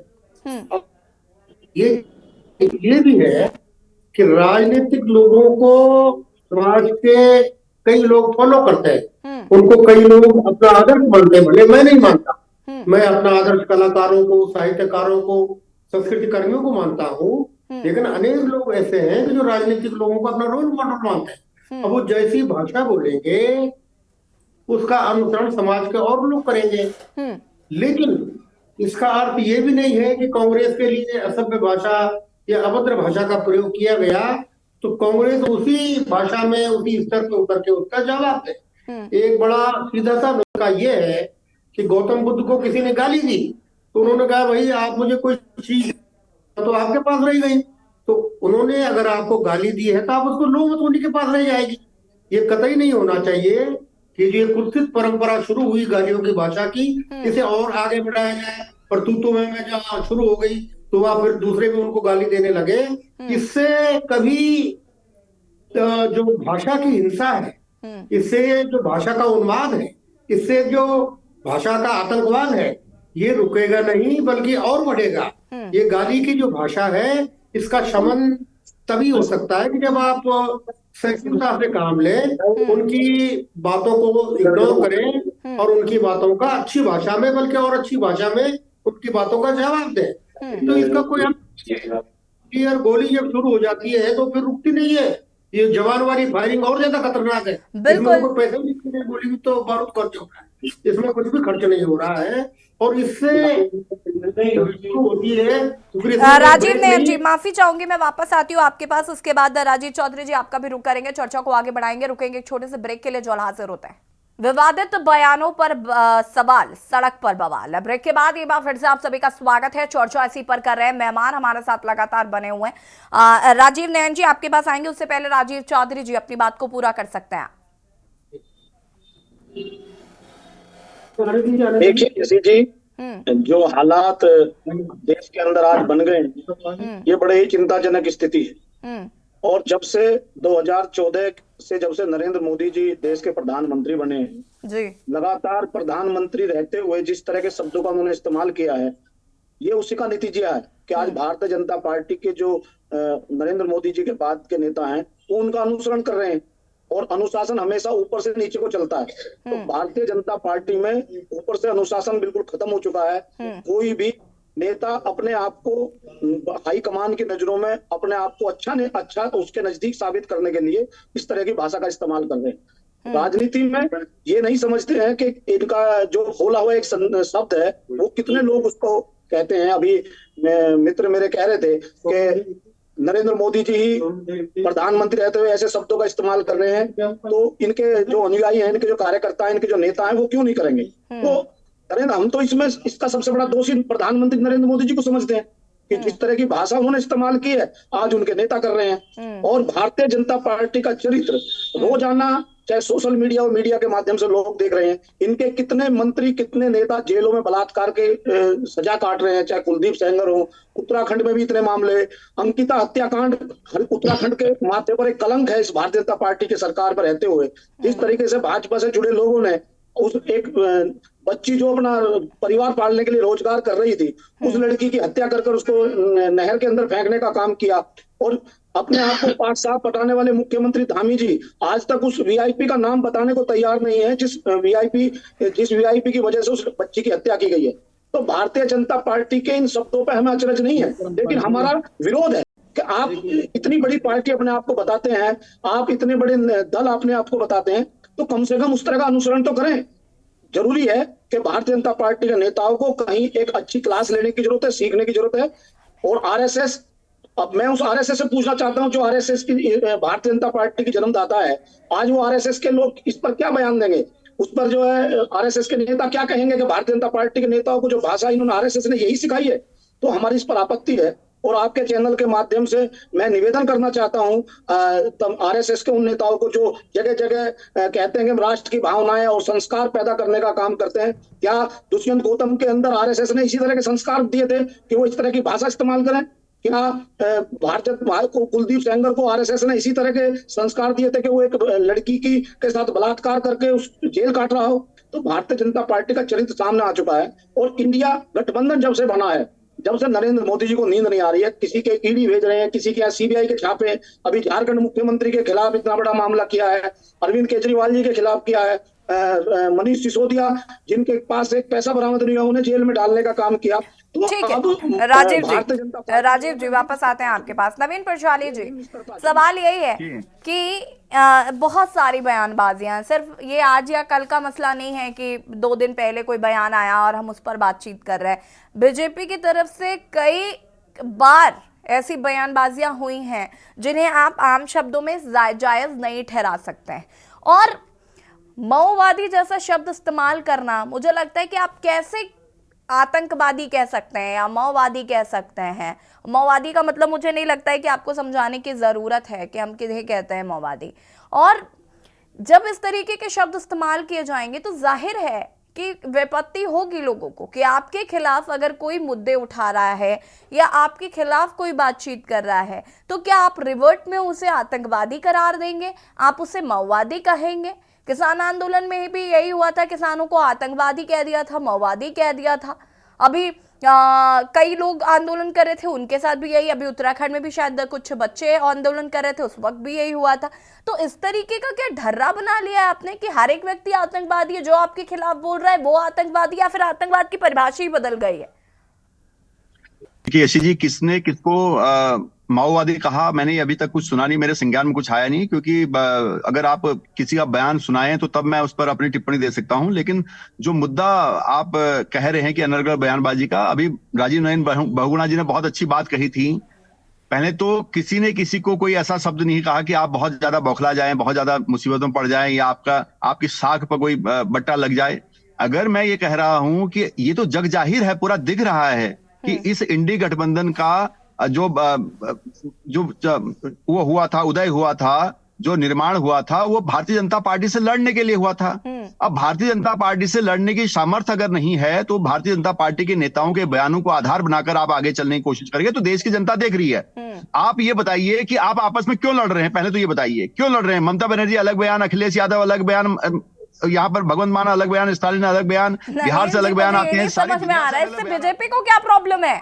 Speaker 11: ये भी है कि राजनीतिक लोगों को समाज के कई लोग फॉलो करते हैं, उनको कई लोग अपना आदर्श मानते हैं, भले मैं नहीं मानता। मैं अपना आदर्श कलाकारों को, साहित्यकारों को, संस्कृति कर्मियों को मानता हूँ, लेकिन अनेक लोग ऐसे हैं कि जो राजनीतिक लोगों को अपना रोल मॉडल मानते हैं। अब वो जैसी भाषा बोलेंगे उसका अनुसरण समाज के और लोग करेंगे, लेकिन इसका अर्थ ये भी नहीं है कि कांग्रेस के लिए असभ्य भाषा या अभद्र भाषा का प्रयोग किया गया तो कांग्रेस उसी भाषा में उसी स्तर पे उतर के उसका जवाब दे। एक बड़ा सीधा सा नुस्खा ये है कि गौतम बुद्ध को किसी ने गाली दी तो उन्होंने कहा भाई आप मुझे कोई चीज तो आपके पास रह गई। तो उन्होंने अगर आपको गाली दी है तो आप उसको लो मत, उन्हीं के पास रह जाएगी। ये कतई नहीं होना चाहिए कि जो कुत्सित परंपरा शुरू हुई गालियों की भाषा की, इसे और आगे बढ़ाया जाए। और तू तो मैं जहाँ शुरू हो गई तो वह फिर दूसरे भी उनको गाली देने लगे। इससे कभी जो भाषा की हिंसा है, इससे जो भाषा का उन्माद है, इससे जो भाषा का आतंकवाद है, ये रुकेगा नहीं बल्कि और बढ़ेगा। ये गाली की जो भाषा है इसका शमन तभी हो सकता है कि जब आप सहिष्णुता से काम लें, उनकी बातों को इग्नोर करें और उनकी बातों का अच्छी भाषा में, बल्कि और अच्छी भाषा में उनकी बातों का जवाब दें। तो इसका कोई और गोली जब शुरू हो जाती है तो फिर रुकती नहीं है। ये जवान वाली फायरिंग और ज्यादा खतरनाक है। इसमें कोई पैसे नहीं, गोली भी तो बारूद खर्च हो रहा है, इसमें कुछ भी खर्च नहीं हो रहा है और इससे होती है।
Speaker 1: राजीव नयन जी, माफी चाहूंगी, मैं वापस आती हूँ आपके पास। उसके बाद राजीव चौधरी जी आपका भी रुख करेंगे, चर्चा को आगे बढ़ाएंगे। रुकेंगे एक छोटे से ब्रेक के लिए, जो हाजिर होता है। विवादित बयानों पर सवाल, सड़क पर बवाल। ब्रेक के बाद एक बार फिर से आप सभी का स्वागत है। चर्चा इसी पर कर रहे हैं, मेहमान हमारे साथ लगातार बने हुए हैं। राजीव नयन जी आपके पास आएंगे, उससे पहले राजीव चौधरी जी अपनी बात को पूरा कर सकते हैं।
Speaker 8: देखिए जी, जो हालात देश के अंदर आज बन गए हैं, ये बड़े ही चिंताजनक स्थिति है। और जब से 2014 से जब से नरेंद्र मोदी जी देश के प्रधानमंत्री बने हैं जी, लगातार प्रधानमंत्री रहते हुए जिस तरह के शब्दों का उन्होंने इस्तेमाल किया है, ये उसी का नतीजा है कि आज भारतीय जनता पार्टी के जो नरेंद्र मोदी जी के बाद के नेता हैं वो उनका अनुसरण कर रहे हैं। और अनुशासन हमेशा ऊपर से नीचे को चलता है। तो भारतीय जनता पार्टी में ऊपर से अनुशासन बिल्कुल खत्म हो चुका है। कोई भी नेता अपने आप को हाई कमान की नजरों में अपने आप को अच्छा उसके नजदीक साबित करने के लिए इस तरह की भाषा का इस्तेमाल कर रहे हैं। राजनीति में ये नहीं समझते हैं कि इनका जो खोला हुआ एक शब्द है वो कितने लोग उसको कहते हैं। अभी मित्र मेरे कह रहे थे कि नरेंद्र मोदी जी ही प्रधानमंत्री रहते हुए ऐसे शब्दों का इस्तेमाल कर रहे हैं, तो इनके जो अनुयायी हैं, इनके जो कार्यकर्ता हैं, इनके जो नेता हैं, वो क्यों नहीं करेंगे? तो हम तो इसमें इसका सबसे बड़ा दोषी प्रधानमंत्री नरेंद्र मोदी जी को समझते हैं कि जिस तरह की भाषा उन्होंने इस्तेमाल की है आज उनके नेता कर रहे हैं। और भारतीय जनता पार्टी का चरित्र रोजाना चाहे सोशल मीडिया और मीडिया के माध्यम से लोग देख रहे हैं, इनके कितने मंत्री कितने नेता जेलों में बलात्कार के सजा काट रहे हैं, चाहे कुलदीप सेंगर हो, उत्तराखंड में भी इतने मामले, अंकिता हत्याकांड उत्तराखंड के माथे पर एक कलंक है इस भारतीय जनता पार्टी की सरकार पर रहते हुए। जिस तरीके से भाजपा से जुड़े लोगों ने उस एक बच्ची जो अपना परिवार पालने के लिए रोजगार कर रही थी, उस लड़की की हत्या कर उसको नहर के अंदर फेंकने का काम किया। और अपने आप को पांच साफ पटाने वाले मुख्यमंत्री धामी जी आज तक उस वीआईपी का नाम बताने को तैयार नहीं है जिस वीआईपी की वजह से उस बच्ची की हत्या की गई है। तो भारतीय जनता पार्टी के इन शब्दों पर हमें अचरज नहीं है, लेकिन हमारा विरोध है कि आप इतनी बड़ी पार्टी अपने आप को बताते हैं, आप इतने बड़े दल अपने आप को बताते हैं, तो कम से कम उस तरह का अनुसरण तो करें। जरूरी है कि भारतीय जनता पार्टी के नेताओं को कहीं एक अच्छी क्लास लेने की जरूरत है, सीखने की जरूरत है। और आरएसएस, अब मैं उस आरएसएस से पूछना चाहता हूं जो आरएसएस की भारतीय जनता पार्टी की जन्मदाता है, आज वो आरएसएस के लोग इस पर क्या बयान देंगे? उस पर जो है आरएसएस के नेता क्या कहेंगे कि भारतीय जनता पार्टी के नेताओं को जो भाषा इन्होंने आरएसएस ने यही सिखाई है? तो हमारी इस पर आपत्ति है। और आपके चैनल के माध्यम से मैं निवेदन करना चाहता हूं आरएसएस के उन नेताओं को जो जगह जगह कहते हैं कि राष्ट्र की भावनाएं और संस्कार पैदा करने का काम करते हैं, क्या दुष्यंत गौतम के अंदर आरएसएस ने इसी तरह के संस्कार दिए थे कि वो इस तरह की भाषा इस्तेमाल करें? क्या भारतीय को कुलदीप सेंगर को आरएसएस ने इसी तरह के संस्कार दिए थे कि वो एक लड़की के साथ बलात्कार करके उस जेल काट रहा हो? तो भारतीय जनता पार्टी का चरित्र सामने आ चुका है। और इंडिया गठबंधन जब से बना है, जब से नरेंद्र मोदी जी को नींद नहीं आ रही है, किसी के ईडी भेज रहे हैं, किसी के यहाँ सीबीआई के छापे, अभी झारखंड मुख्यमंत्री के खिलाफ इतना बड़ा मामला किया है, अरविंद केजरीवाल जी के खिलाफ किया है, मनीष सिसोदिया जिनके पास एक पैसा बरामद नहीं हुआ उन्हें जेल में डालने का काम किया।
Speaker 1: ठीक है राजीव जी वापस आते हैं आपके पास। नवीन प्रशाली जी, सवाल यही है कि बहुत सारी बयानबाजियां हैं, सिर्फ ये आज या कल का मसला नहीं है कि 2 दिन पहले कोई बयान आया और हम उस पर बातचीत कर रहे हैं। बीजेपी की तरफ से कई बार ऐसी बयानबाजियां हुई हैं जिन्हें आप आम शब्दों में जायज नहीं ठहरा सकते हैं। और माओवादी जैसा शब्द इस्तेमाल करना, मुझे लगता है कि आप कैसे आतंकवादी कह सकते हैं या माओवादी कह सकते हैं। माओवादी का मतलब मुझे नहीं लगता है कि आपको समझाने की ज़रूरत है कि हम किन्हें कहते हैं माओवादी। और जब इस तरीके के शब्द इस्तेमाल किए जाएंगे तो जाहिर है कि विपत्ति होगी लोगों को कि आपके खिलाफ अगर कोई मुद्दे उठा रहा है या आपके खिलाफ कोई बातचीत कर रहा है तो क्या आप रिवर्ट में उसे आतंकवादी करार देंगे, आप उसे माओवादी कहेंगे? किसान आंदोलन में भी यही हुआ था, किसानों को आतंकवादी कह दिया था, माओवादी कह दिया था। अभी कई लोग आंदोलन कर रहे थे, उनके साथ भी यही, अभी उत्तराखंड में भी शायद कुछ बच्चे आंदोलन कर रहे थे, उस वक्त भी यही हुआ था। तो इस तरीके का क्या ढर्रा बना लिया है आपने कि हर एक व्यक्ति आतंकवादी है, जो आपके खिलाफ बोल रहा है वो आतंकवादी, या फिर आतंकवाद की परिभाषा ही बदल गई है?
Speaker 7: देखिए यशी जी, किसने किसको माओवादी कहा मैंने अभी तक कुछ सुना नहीं, मेरे संज्ञान में कुछ आया नहीं, क्योंकि अगर आप किसी का बयान सुनाएं तो तब मैं उस पर अपनी टिप्पणी दे सकता हूं। लेकिन जो मुद्दा आप कह रहे हैं कि अनर्गल बयानबाजी का, अभी राजीव नयन बहुगुणा जी ने बहुत अच्छी बात कही थी। पहले तो किसी ने किसी को कोई ऐसा शब्द नहीं कहा कि आप बहुत ज्यादा बौखला जाएं, बहुत ज्यादा मुसीबतों में पड़ जाएं, या आपकी साख पर कोई बट्टा लग जाए। अगर मैं ये कह रहा हूं कि ये तो जग जाहिर है, पूरा दिख रहा है कि इस इंडी गठबंधन का जो वो हुआ था, उदय हुआ था, जो निर्माण हुआ था, वो भारतीय जनता पार्टी से लड़ने के लिए हुआ था। अब भारतीय जनता पार्टी से लड़ने की सामर्थ्य अगर नहीं है तो भारतीय जनता पार्टी के नेताओं के बयानों को आधार बनाकर आप आगे चलने की कोशिश करेंगे तो देश की जनता देख रही है। आप ये बताइए कि आप आपस में क्यों लड़ रहे हैं, पहले तो ये बताइए क्यों लड़ रहे हैं। ममता बनर्जी अलग बयान, अखिलेश यादव अलग बयान, यहाँ पर भगवंत मान अलग बयान, स्टालिन अलग बयान, बिहार से अलग बयान आते हैं।
Speaker 1: समझ में आ रहा है इससे बीजेपी को क्या प्रॉब्लम है?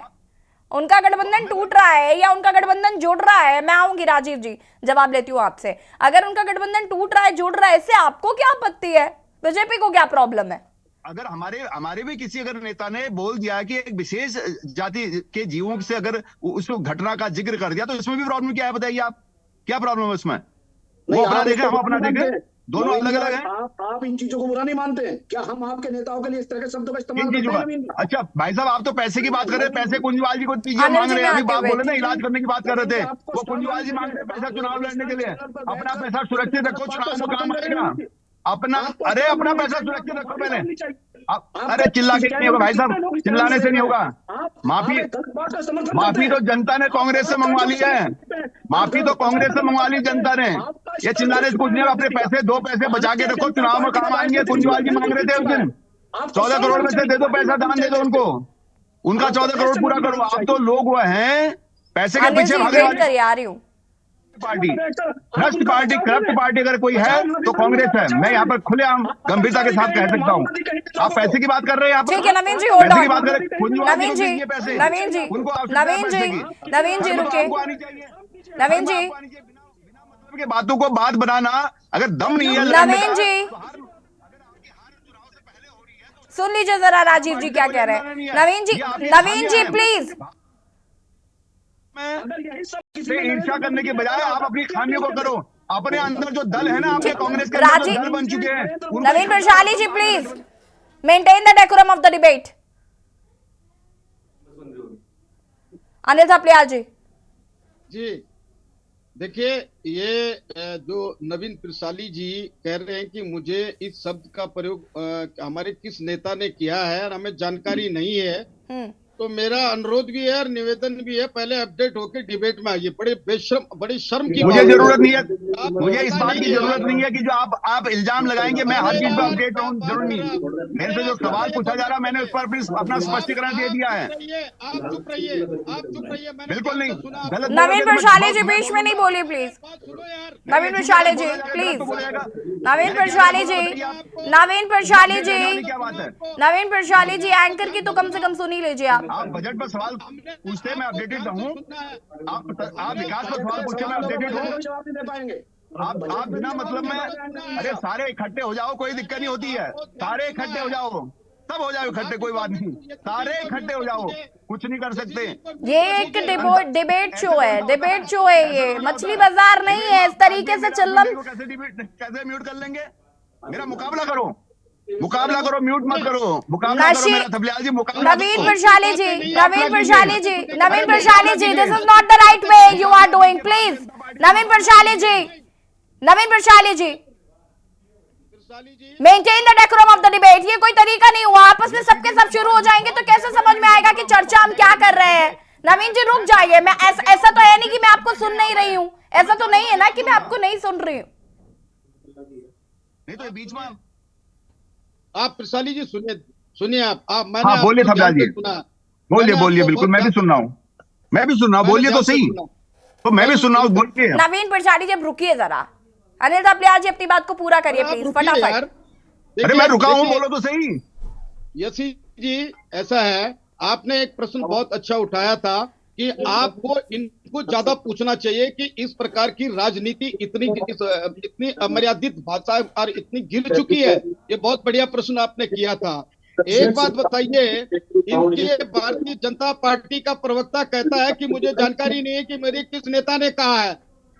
Speaker 1: उनका गठबंधन टूट रहा है या उनका गठबंधन जुड़ रहा है? मैं आऊंगी राजीव जी, जवाब लेती हूँ आपसे। अगर उनका गठबंधन टूट रहा है, जुड़ रहा है, इससे आपको क्या आपत्ति है? बीजेपी को क्या प्रॉब्लम है?
Speaker 7: अगर हमारे भी किसी अगर नेता ने बोल दिया कि एक विशेष जाति के जीवों से अगर उस घटना का जिक्र कर दिया तो इसमें भी प्रॉब्लम क्या है? बताइए आप, क्या प्रॉब्लम है उसमें? वो अपना देखें, हम अपना देखें, दोनों अलग अलग हैं।
Speaker 8: आप इन चीजों को बुरा नहीं मानते हैं क्या? हम आपके नेताओं के लिए इस तरह के शब्दों का इस्तेमाल करते हैं?
Speaker 7: अच्छा भाई साहब, आप तो पैसे की बात कर रहे हैं, पैसे कुंजवाल जी को दीजिए मांग रहे हैं। अभी बात बोले ना, इलाज करने की बात कर रहे थे, वो कुंजवाल जी मांग रहे हैं पैसा चुनाव लड़ने के लिए। अपना पैसा सुरक्षित रखो, चुनाव में काम आएगा अपना। अरे अपना पैसा सुरक्षित रखो पहले। अरे चिल्ला के नहीं होगा भाई साहब, चिल्लाने से नहीं होगा। माफी तो जनता ने कांग्रेस से मंगवा ली है, माफी तो कांग्रेस से मंगवा ली जनता ने। ये चिल्लाने से कुछ नहीं होगा। अपने पैसे 2 पैसे बचा के रखो, चुनाव में काम आएंगे। कुंजवाल जी मांग रहे थे उस दिन 14 करोड़ में से दे दो पैसा, दान दे दो उनको, उनका 14 करोड़ पूरा करो। आप तो लोग वो हैं पैसे के पीछे भागने वाले।
Speaker 1: आ रही हूँ
Speaker 7: पार्टी, भ्रष्ट पार्टी, करप्ट पार्टी अगर कोई है तो कांग्रेस है। मैं यहाँ पर खुलेआम गंभीरता के साथ कह सकता हूँ। आप पैसे की बात कर रहे हैं, आप
Speaker 1: ठीक है नवीन जी, होल्ड ऑन।
Speaker 7: बात कर रहे हैं,
Speaker 1: नवीन जी, नवीन जी, नवीन जी, नवीन जी रुके, नवीन जी
Speaker 7: के बातों को बात बनाना अगर दम नहीं है।
Speaker 1: नवीन जी सुन लीजिए जरा राजीव जी क्या कह रहे हैं। नवीन जी प्लीज।
Speaker 7: ईर्ष्या करने के बजाय आप अपनी खामियों को करो। अपने अंदर जो दल है ना, आपके कांग्रेस के अंदर दल बन चुके हैं।
Speaker 1: Naveen Vaishali ji please maintain the decorum of the debate. Anil Thapliyal
Speaker 10: ji देखिए, ये जो नवीन प्रसाली जी कह रहे हैं कि मुझे इस शब्द का प्रयोग हमारे किस नेता ने किया है और हमें जानकारी नहीं है, तो मेरा अनुरोध भी है और निवेदन भी है, पहले अपडेट होकर डिबेट में आइए। बड़ी शर्म की
Speaker 7: मुझे जरूरत नहीं है, मुझे इस बात की जरूरत नहीं है कि जो आप इल्जाम लगाएंगे मैं हर चीज पर अपडेट रहूं, जरूर नहीं। मेरे से जो सवाल पूछा जा रहा है मैंने उस पर अपना स्पष्टीकरण दे दिया है।
Speaker 10: आप चुप रहिए,
Speaker 7: बिल्कुल नहीं।
Speaker 1: नवीन वैशाली जी बीच में नहीं बोलिए please. Naveen Vaishali ji please. Naveen Vaishali ji, Naveen Vaishali ji, Naveen Vaishali ji anchor की तो कम से कम सुनी लीजिए।
Speaker 7: आप बजट पर सवाल पूछते मैं अपडेटेड रहूं, आप विकास पर सवाल पूछते मैं अपडेटेड रहूं। आप बिना मतलब में, अरे सारे इकट्ठे हो जाओ, कोई दिक्कत नहीं होती है। सारे इकट्ठे हो जाओ, सब हो जाओ इकट्ठे, कोई बात नहीं। सारे इकट्ठे हो जाओ, कुछ नहीं कर सकते।
Speaker 1: ये एक डिबेट शो है, डिबेट शो है, ये मछली बाजार नहीं है। इस तरीके से चलना
Speaker 7: कैसे म्यूट कर लेंगे? मेरा मुकाबला करो, मुकाबला करो, म्यूट मत करो, मुकाबला करो मेरा थपलियाल जी, मुकाबला
Speaker 1: नवीन
Speaker 7: करो।
Speaker 1: Prashali ji, Naveen Prashali ji, Naveen Prashali ji, this is not the right way you are doing, please. Naveen Prashali ji, Naveen Prashali ji, maintain the decorum of the debate. ये कोई तरीका नहीं हुआ, आपस में सबके सब शुरू हो जाएंगे तो कैसे समझ में आएगा कि चर्चा हम क्या कर रहे हैं। नवीन जी रुक जाइए, मैं ऐसा तो है नहीं कि मैं आपको सुन नहीं रही हूँ, ऐसा तो नहीं है ना कि मैं आपको नहीं सुन रही हूँ।
Speaker 7: नहीं तो बीच में
Speaker 10: आप प्रशाली जी सुनिए आप मैंने
Speaker 7: हाँ बोलिए थपलियाल जी, बोलिए बोलिए, बिल्कुल मैं भी सुन रहा हूँ, मैं भी सुन रहा हूँ, बोलिए तो सही, तो मैं भी सुन रहा हूँ, बोलिए।
Speaker 1: नवीन प्रशाली जी अब रुकिए जरा, अनिल थपलियाल जी अपनी बात को पूरा करिए प्लीज, फटाफट।
Speaker 7: अरे मैं रुका हूँ, बोलो तो सही।
Speaker 10: यसी जी, ऐसा है, आपने एक प्रश्न बहुत अच्छा उठाया था कि आपको इनको ज्यादा पूछना चाहिए कि इस प्रकार की राजनीति इतनी अमर्यादित भाषा और इतनी गिर चुकी है। ये बहुत बढ़िया प्रश्न आपने किया था। एक बात बताइए, इनके भारतीय जनता पार्टी का प्रवक्ता कहता है कि मुझे जानकारी नहीं है कि मेरे किस नेता ने कहा है,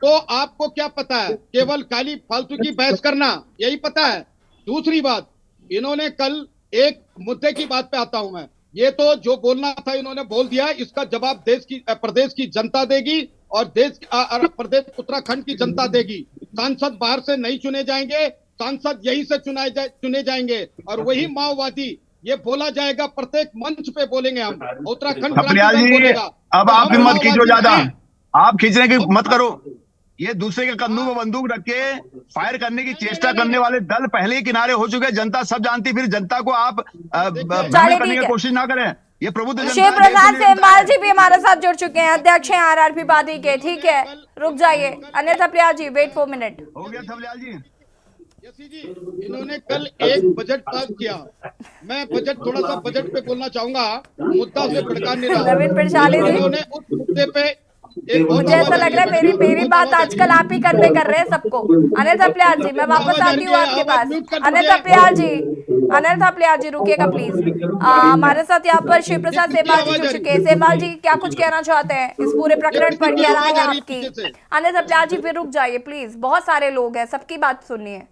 Speaker 10: तो आपको क्या पता है? केवल खाली फालतू की बहस करना, यही पता है। दूसरी बात, इन्होंने कल एक मुद्दे की बात पे आता हूं मैं, ये तो जो बोलना था इन्होंने बोल दिया, इसका जवाब प्रदेश की जनता देगी और प्रदेश उत्तराखंड की जनता देगी। सांसद बाहर से नहीं चुने जाएंगे, सांसद यहीं से चुने जाएंगे और वही माओवादी, ये बोला जाएगा, प्रत्येक मंच पे बोलेंगे हम, उत्तराखंड
Speaker 7: थपलियाल जी अब आप हिम्मत कीजिए ज्यादा, आप खींचने की मत करो। ये दूसरे के कंधों में बंदूक रख के फायर करने की चेष्टा करने वाले दल पहले ही किनारे हो चुके हैं, जनता सब जानती, फिर जनता को आप भ्रमित करने की कोशिश ना करें। ये प्रबुद्ध जनता
Speaker 1: शिव प्रसाद सेमवाल जी भी हमारे साथ जुड़ चुके हैं, अध्यक्ष हैं आरआरपी पार्टी के। ठीक है, रुक जाइए अनिल थपलियाल जी, वेट 4 मिनट।
Speaker 7: हो गया थपलियाल जी।
Speaker 10: इन्होंने कल एक बजट पास किया, मैं थोड़ा सा बजट पे बोलना चाहूंगा, मुद्दा से भड़का नहीं रहा।
Speaker 1: नवीन प्रशाली जी,
Speaker 10: इन्होंने उस मुद्दे पे
Speaker 1: मुझे ऐसा लग रहा है मेरी बात आजकल आप ही कन्वे कर रहे हैं सबको। अनिल थपलियाल जी, मैं वापस आती हूँ आपके पास। अनिल थपलियाल जी रुकिएगा प्लीज। हमारे साथ यहाँ पर शिव प्रसाद सेमवाल जी जुड़ चुके हैं। सेमवाल जी क्या कुछ कहना चाहते हैं इस पूरे प्रकरण पर, क्या राय है आपकी? अनिल थपलियाल जी फिर रुक जाइए प्लीज, बहुत सारे लोग हैं, सबकी बात सुनिए।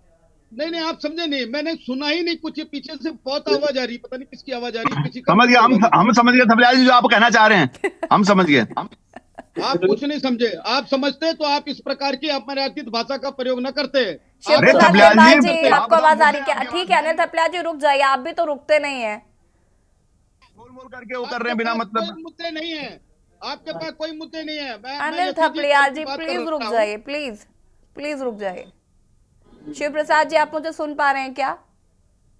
Speaker 10: नहीं आप समझे नहीं, मैंने सुना ही नहीं कुछ, पीछे से बहुत आवाज आ रही, पता नहीं किसकी आवाज आ रही।
Speaker 7: समझ गया, हम समझ गए थपलियाल जी जो आप कहना चाह रहे हैं, हम समझ गए।
Speaker 10: आप कुछ नहीं समझे, आप समझते तो आप इस प्रकार की अमर्यादित भाषा का प्रयोग न करते।
Speaker 1: शिव प्रसाद सेमवाल जी आपको आवाज आ रही क्या? ठीक है अनिल थपलियाल जी रुक जाइए, आप भी तो रुकते नहीं है,
Speaker 7: बोल करके वो कर रहे हैं बिना मतलब।
Speaker 10: मुद्दे नहीं है आपके पास, कोई मुद्दे नहीं है।
Speaker 1: अनिल थपलियाल जी प्लीज रुक जाइए, प्लीज रुक जाइए। शिव प्रसाद जी आप मुझे सुन पा रहे हैं क्या?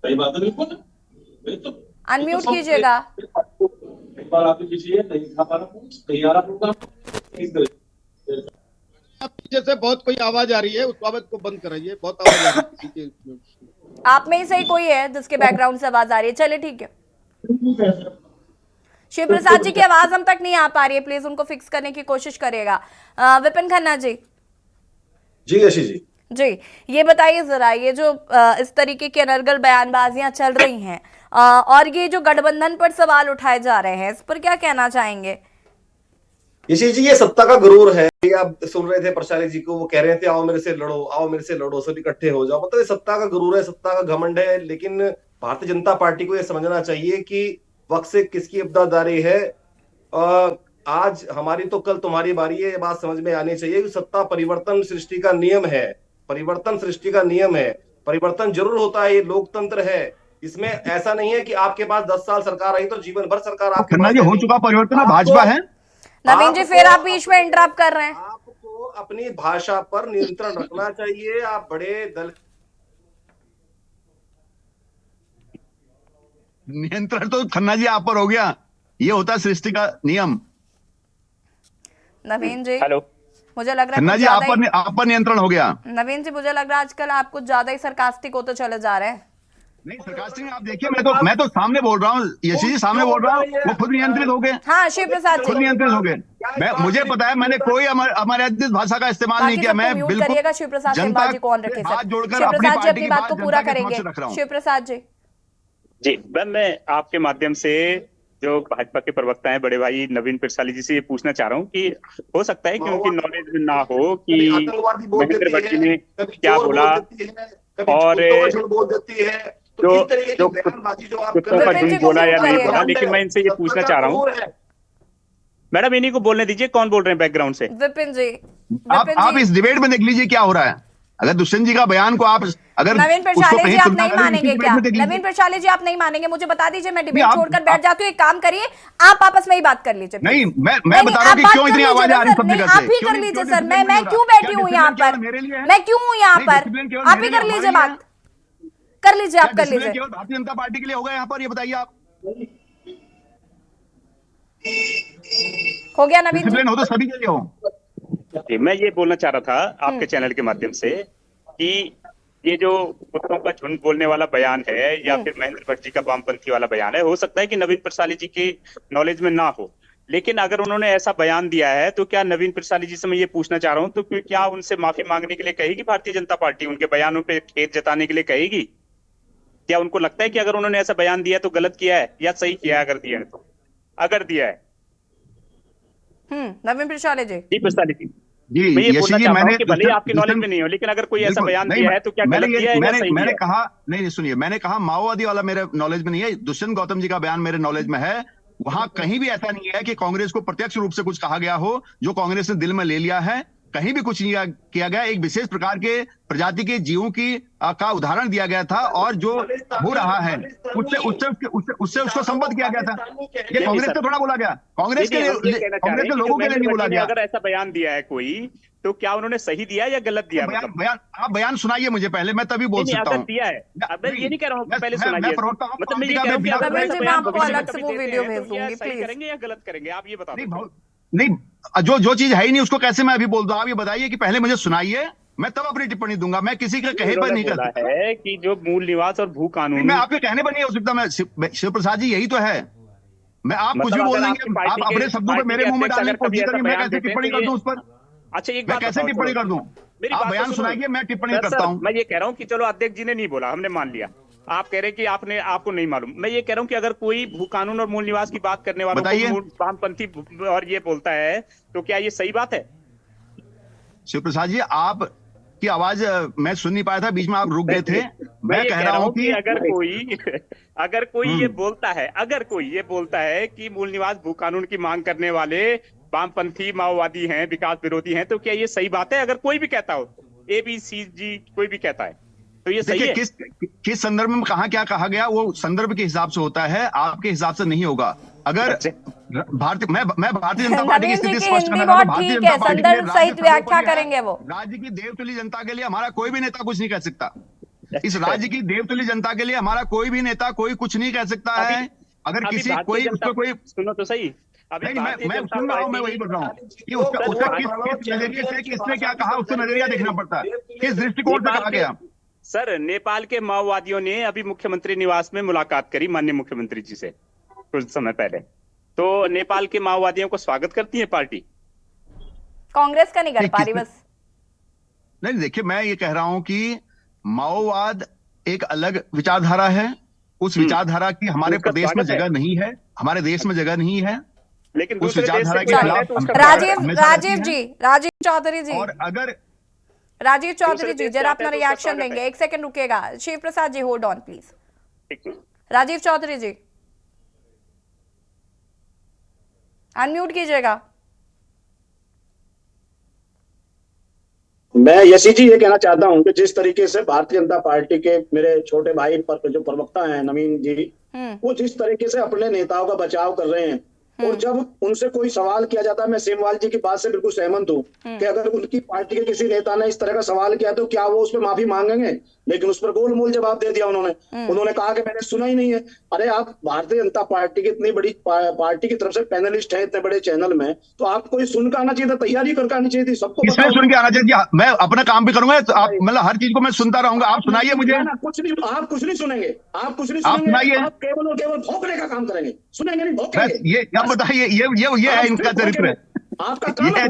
Speaker 3: सही बात है, बिल्कुल
Speaker 1: अनम्यूट कीजिएगा।
Speaker 3: एक बार आप कीजिए, नहीं खा पा रहा हूँ, तैयार होगा।
Speaker 10: पीछे से बहुत कोई आवाज आ रही है, उस आवाज को बंद कराइए, बहुत आवाज आ रही है।
Speaker 1: आप में ही सही कोई है जिसके बैकग्राउंड से आवाज आ रही है? चलिए ठीक है। शिव प्रसाद जी की आवाज हम तक नहीं आ पा रही है, प्लीज उनको फिक्स करने की कोशिश करिएगा। विपिन खन्ना जी।
Speaker 9: जी यशी जी,
Speaker 1: ये बताइए जरा, ये जो इस तरीके की अनर्गल बयानबाजियां चल रही हैं और ये जो गठबंधन पर सवाल उठाए जा रहे हैं, इस पर क्या कहना चाहेंगे?
Speaker 9: यशी जी, ये सत्ता का गुरूर है। आप सुन रहे थे प्रशाली जी को, वो कह रहे थे आओ मेरे से लड़ो, आओ मेरे से लड़ो, सब इकट्ठे हो जाओ। मतलब ये सत्ता का गुरूर है, सत्ता का घमंड है। लेकिन भारतीय जनता पार्टी को यह समझना चाहिए कि वक्त से किसकी इब्तदारी है। आज हमारी तो कल तुम्हारी बारी है, ये बात समझ में आनी चाहिए कि सत्ता परिवर्तन सृष्टि का नियम है, परिवर्तन सृष्टि का नियम है। परिवर्तन जरूर होता है, ये लोकतंत्र है। इसमें ऐसा नहीं है कि आपके पास 10 साल सरकार आई तो जीवन भर सरकार आपके पास
Speaker 7: हो चुका परिवर्तन, भाजपा है।
Speaker 1: नवीन जी फिर आप बीच में इंटरप्ट कर रहे हैं।
Speaker 9: आपको अपनी भाषा पर नियंत्रण रखना चाहिए। आप बड़े दल,
Speaker 7: नियंत्रण तो खन्ना जी आप पर हो गया, ये होता है सृष्टि का नियम।
Speaker 1: नवीन जी
Speaker 12: हेलो,
Speaker 1: मुझे लग रहा है
Speaker 7: खन्ना जी आप पर नियंत्रण हो गया।
Speaker 1: नवीन जी मुझे लग रहा है आजकल आप कुछ ज्यादा ही सरकास्टिक होते चले जा रहे हैं।
Speaker 7: नहीं सरकास्टिक आप देखिए, मैं तो सामने बोल रहा हूँ, यशी जी सामने बोल रहा हूँ, वो खुद नियंत्रित हो गए।
Speaker 1: हाँ शिव प्रसाद जी
Speaker 7: खुद नियंत्रित हो गए। मुझे पता है, मैंने कोई अमर्यादित भाषा का इस्तेमाल नहीं किया। मैं बिल्कुल
Speaker 1: शिव प्रसाद सेमवाल जी को ऑन रखे।
Speaker 7: हाथ जोड़कर
Speaker 1: शिव
Speaker 7: अपनी
Speaker 1: प्रसाद जी
Speaker 7: पार्टी
Speaker 1: अपनी
Speaker 7: की
Speaker 1: बात को पूरा
Speaker 7: जनता के
Speaker 1: करेंगे।
Speaker 7: समक्ष रख रहा हूं।
Speaker 1: शिव प्रसाद जी
Speaker 12: जी मैं आपके माध्यम से जो भाजपा के प्रवक्ता हैं बड़े भाई नवीन प्रशाली जी से ये पूछना चाह रहा हूँ कि हो सकता है कि उनकी नॉलेज ना हो कि महेंद्र भट्ट जी ने क्या बोला, और
Speaker 9: बोल देती है, तो
Speaker 12: जो
Speaker 9: इस तरीके की
Speaker 12: जो
Speaker 9: बयानबाजी जो आप
Speaker 12: कुत्तों
Speaker 9: कर
Speaker 12: का
Speaker 9: रहे हैं,
Speaker 12: झुंड बोला या नहीं
Speaker 1: करिएगा।
Speaker 12: बोला, लेकिन मैं इनसे ये पूछना चाह रहा हूँ, मैडम इन्हीं को बोलने दीजिए, कौन बोल रहे हैं बैकग्राउंड से?
Speaker 1: विपिन जी,
Speaker 7: आप इस डिबेट में देख लीजिए क्या हो रहा है। अगर दुष्यंत जी का बयान को आप अगर
Speaker 1: नवीन
Speaker 7: उसको
Speaker 1: प्रशाले
Speaker 7: कहीं
Speaker 1: जी आप
Speaker 7: तुलना
Speaker 1: नहीं
Speaker 7: करें,
Speaker 1: मानेंगे
Speaker 7: इसी
Speaker 1: क्या?
Speaker 7: डिबेट में देख लीजिए।
Speaker 1: नवीन प्रशाले जी आप नहीं मानेंगे, मुझे बता दीजिए, मैं डिबेट
Speaker 7: नहीं, आप-
Speaker 1: छोड़कर बैठ जाती हूँ। एक काम करिए, आप आपस में ही बात कर लीजिए।
Speaker 7: नहीं,
Speaker 1: please।
Speaker 7: मैं
Speaker 1: नहीं,
Speaker 7: बता रहा हूँ कि
Speaker 1: आप
Speaker 7: क्यों
Speaker 1: बात
Speaker 7: इतनी
Speaker 1: कर
Speaker 7: आवाज
Speaker 1: लीजिए
Speaker 7: आ रही
Speaker 1: ना
Speaker 7: सब
Speaker 1: सर।
Speaker 7: जगह
Speaker 1: नहीं,
Speaker 7: से।
Speaker 1: आप ही
Speaker 7: क्यों
Speaker 1: कर
Speaker 7: नहीं-
Speaker 1: लीजिए
Speaker 7: क्यों
Speaker 1: सर।
Speaker 7: discipline
Speaker 1: मैं
Speaker 7: नहीं हो
Speaker 1: क्यों
Speaker 7: रहा?
Speaker 1: बैठी
Speaker 7: क्या
Speaker 1: हूँ यहाँ
Speaker 7: discipline
Speaker 1: पर?
Speaker 7: केवल मेरे लिए है?
Speaker 1: मैं क्यों हूँ यहाँ
Speaker 7: नहीं,
Speaker 1: पर?
Speaker 7: discipline केवल
Speaker 1: आप ही
Speaker 7: मेरे
Speaker 1: कर
Speaker 7: लिए,
Speaker 1: लीजिए
Speaker 7: हमारे
Speaker 1: बात। कर लीजिए, आप
Speaker 7: क्या
Speaker 1: कर
Speaker 7: discipline
Speaker 1: लीजिए।
Speaker 7: केवल भारतीय जनता पार्टी के लिए होगा यहाँ पर? ये बताइए आप।
Speaker 1: हो गया नवीन जी?
Speaker 7: डिसिप्लिन हो तो सभी के लिए हो।
Speaker 12: जी, मैं ये बोलना चाह रहा था आपके चैनल के माध्यम से कि ये जो कुत्तों का झुंड बोलने वाला बयान है या फिर महेंद्र भट्ट जी का वामपंथी वाला बयान है, हो सकता है कि नवीन प्रसाली जी की नॉलेज में ना हो, लेकिन अगर उन्होंने ऐसा बयान दिया है तो क्या नवीन प्रसाली जी से मैं ये पूछना चाह रहा हूं, तो क्या उनसे माफी मांगने के लिए कहेगी भारतीय जनता पार्टी? उनके बयानों पे खेद जताने के लिए कहेगी? क्या उनको लगता है कि अगर उन्होंने ऐसा बयान दिया तो गलत किया है या सही किया है? अगर दिया है तो, अगर दिया है।
Speaker 1: नवीन प्रशाले जी।
Speaker 12: जी प्रसाली जी,
Speaker 7: जी
Speaker 12: मैं ये
Speaker 7: यशी
Speaker 12: बोलना
Speaker 7: जी,
Speaker 12: चाहता हूं
Speaker 7: मैंने
Speaker 12: कि भले ही आपकी नॉलेज में नहीं हो, लेकिन अगर कोई ऐसा
Speaker 7: बिल्कुल,
Speaker 12: बयान
Speaker 7: नहीं,
Speaker 12: दिया है तो क्या
Speaker 7: मैंने
Speaker 12: गलत
Speaker 7: ये-
Speaker 12: किया है या
Speaker 7: मैंने
Speaker 12: सही किया
Speaker 7: मैंने
Speaker 12: है?
Speaker 7: कहा नहीं, सुनिए, मैंने कहा माओवादी वाला मेरे नॉलेज में नहीं है। दुष्यंत गौतम जी का बयान मेरे नॉलेज में है। वहां कहीं भी ऐसा नहीं है कि कांग्रेस को प्रत्यक्ष रूप से कुछ कहा गया हो जो कांग्रेस ने दिल में ले लिया है। कहीं भी कुछ नहीं किया गया। एक विशेष प्रकार के प्रजाति के जीवों की का उदाहरण दिया गया था और जो हो रहा है उससे उसको संबद्ध किया गया था। ये कांग्रेस से थोड़ा बोला गया, कांग्रेस के लोगों के लिए नहीं बोला गया।
Speaker 12: अगर ऐसा बयान दिया है कोई, तो क्या उन्होंने सही दिया या गलत दिया?
Speaker 7: आप बयान सुनाइए मुझे पहले, मैं तभी बोल सकता
Speaker 12: अगर
Speaker 7: हूँ।
Speaker 12: दिया है, अब मैं ये नहीं कह रहा हूँ कि पहले
Speaker 7: मैं
Speaker 12: सुनाइए,
Speaker 7: प्रवक्ता हूँ,
Speaker 12: मतलब मैं ये कह रहा हूँ कि अगर
Speaker 1: नवीन जी,
Speaker 12: ऐसा
Speaker 1: मैं
Speaker 12: बयान
Speaker 1: आपको
Speaker 12: भविष्य में
Speaker 1: अलग से
Speaker 12: कभी
Speaker 1: वो
Speaker 12: देते
Speaker 1: वीडियो
Speaker 12: हैं, तो
Speaker 1: भेज
Speaker 12: क्या
Speaker 1: दूंगी,
Speaker 12: सही
Speaker 1: प्लीज।
Speaker 12: करेंगे या गलत करेंगे? आप ये बता दो।
Speaker 7: नहीं, जो चीज है ही नहीं उसको कैसे मैं अभी बोल दूं? आप ये बताइए कि पहले मुझे सुनाइए, मैं तब अपनी टिप्पणी दूंगा। मैं किसी के कहे पर नहीं कर
Speaker 12: बोला
Speaker 7: सकता
Speaker 12: है कि जो मूल निवास और भू कानून,
Speaker 7: मैं आपके कहने पर नहीं हो सकता। मैं शिव प्रसाद जी, यही तो है। मैं आप कुछ भी
Speaker 12: मतलब
Speaker 7: बोल
Speaker 12: अगर
Speaker 7: देंगे,
Speaker 12: आपकी पार्टी
Speaker 7: आप अपने
Speaker 12: के-
Speaker 7: शब्दों पे
Speaker 12: पार्टी
Speaker 7: मेरे
Speaker 12: के
Speaker 7: मुंह में
Speaker 12: अध्यक्ष
Speaker 7: डालने की
Speaker 12: अगर कभी
Speaker 7: कोशिश
Speaker 12: ऐसा
Speaker 7: करिए। मैं
Speaker 12: बयान
Speaker 7: कैसे
Speaker 12: देते हैं
Speaker 7: टिप्पणी
Speaker 12: तो
Speaker 7: कर दूं
Speaker 12: ये-
Speaker 7: उस पर?
Speaker 12: अच्छा एक
Speaker 7: मैं
Speaker 12: बात
Speaker 7: कैसे
Speaker 12: बताओ,
Speaker 7: टिप्पणी
Speaker 12: चलो।
Speaker 7: कर दूं?
Speaker 12: मेरी
Speaker 7: आप
Speaker 12: बात तो
Speaker 7: बयान
Speaker 12: सुनो।
Speaker 7: सुनाइए, मैं टिप्पणी
Speaker 12: सर,
Speaker 7: करता हूं।
Speaker 12: मैं ये कह रहा हूँ कि चलो अध्यक्ष जी ने नहीं बोला, हमने मान लिया। आप कह रहे हैं कि आपको नहीं मालूम। मैं ये कह रहा हूँ कि अगर कोई भू कानून और मूल निवास की बात करने वालों
Speaker 7: बताइए।
Speaker 12: को वामपंथी और ये बोलता है, तो क्या ये सही बात है?
Speaker 7: शिव प्रसाद जी, आप की आवाज मैं सुन नहीं पाया था, बीच में आप रुक गए थे। मैं
Speaker 12: ये
Speaker 7: कह रहा हूं कि
Speaker 12: अगर कोई ये बोलता है कि मूल निवास भू कानून की मांग करने वाले वामपंथी माओवादी हैं, विकास विरोधी हैं, तो क्या ये सही बात है? अगर कोई भी कहता हो, ABCG कोई भी कहता है, तो ये सही
Speaker 7: देखिए
Speaker 12: है?
Speaker 7: किस संदर्भ में कहा क्या कहा गया, वो संदर्भ के हिसाब से होता है, आपके हिसाब से नहीं होगा। अगर भारतीय मैं भारतीय जनता पार्टी की
Speaker 1: नवीन जी
Speaker 7: स्थिति
Speaker 1: की
Speaker 7: स्पष्ट
Speaker 1: हिंदी
Speaker 7: करना
Speaker 1: बहुत
Speaker 7: भारतीय
Speaker 1: ठीक
Speaker 7: जनता
Speaker 1: है,
Speaker 7: पार्टी के लिए
Speaker 1: संदर्भ सहित व्याख्या करेंगे वो।
Speaker 7: राज्य की देवतुल्य जनता के लिए हमारा कोई भी नेता कुछ नहीं कह सकता। इस राज्य की देवतुल्य जनता के लिए हमारा कोई भी नेता कोई कुछ नहीं कह सकता है। अगर किसी कोई उसको कोई
Speaker 12: सुनो तो सही,
Speaker 7: नहीं, मैं सुन रहा हूँ, मैं वही बोल रहा हूँ कि उसका किस नजरिए से किसने क्या कहा, उसका नजरिया देखना पड़ता है, किस दृष्टिकोण से कहा गया।
Speaker 12: सर, नेपाल के माओवादियों ने अभी मुख्यमंत्री निवास में मुलाकात करी माननीय मुख्यमंत्री जी से कुछ समय पहले, तो नेपाल के माओवादियों को स्वागत करती है पार्टी?
Speaker 1: कांग्रेस का नहीं कर पा रही बस।
Speaker 7: नहीं, देखिए, मैं ये कह रहा हूं कि माओवाद एक अलग विचारधारा है। उस विचारधारा की हमारे प्रदेश में जगह नहीं है, हमारे देश में जगह नहीं है।
Speaker 12: लेकिन
Speaker 7: उस विचारधारा के खिलाफ
Speaker 1: राजीव चौधरी जी,
Speaker 7: और अगर
Speaker 1: राजीव चौधरी जी जरा अपना रिएक्शन देंगे। एक सेकंड रुकेगा। Shiv Prasad ji hold on please. Rajiv Chaudhary ji unmute कीजिएगा।
Speaker 8: मैं यशी जी ये कहना चाहता हूं कि जिस तरीके से भारतीय जनता पार्टी के मेरे छोटे भाई पर जो प्रवक्ता हैं नवीन जी, वो जिस तरीके से अपने नेताओं का बचाव कर रहे हैं, और जब उनसे कोई सवाल किया जाता है, मैं सेमवाल जी की बात से बिल्कुल सहमत हूँ कि अगर उनकी पार्टी के किसी नेता ने इस तरह का सवाल किया तो क्या वो उस पर माफी मांगेंगे, लेकिन उस पर गोलमोल जवाब दे दिया उन्होंने कहा कि मैंने सुना ही नहीं है। अरे आप भारतीय जनता पार्टी की इतनी बड़ी पार्टी की तरफ से पैनलिस्ट है इतने बड़े चैनल में, तो आपको ये सुन के आना चाहिए था, तैयारी करके आनी चाहिए थी। सबको
Speaker 7: सुन के आना चाहिए। मैं अपना काम भी करूंगा, तो आप मतलब हर चीज को मैं सुनता रहूंगा। आप सुनाइए मुझे।
Speaker 8: कुछ नहीं, आप कुछ नहीं सुनेंगे, आप कुछ नहीं
Speaker 7: आप
Speaker 8: सुनेंगे,
Speaker 7: सुनाइए।
Speaker 8: आप केवल और केवल भौंकने का काम करेंगे, सुनेंगे नहीं, भौंकेंगे।
Speaker 7: ये क्या बताइए, ये है इनका चरित्र।
Speaker 8: आपका काम है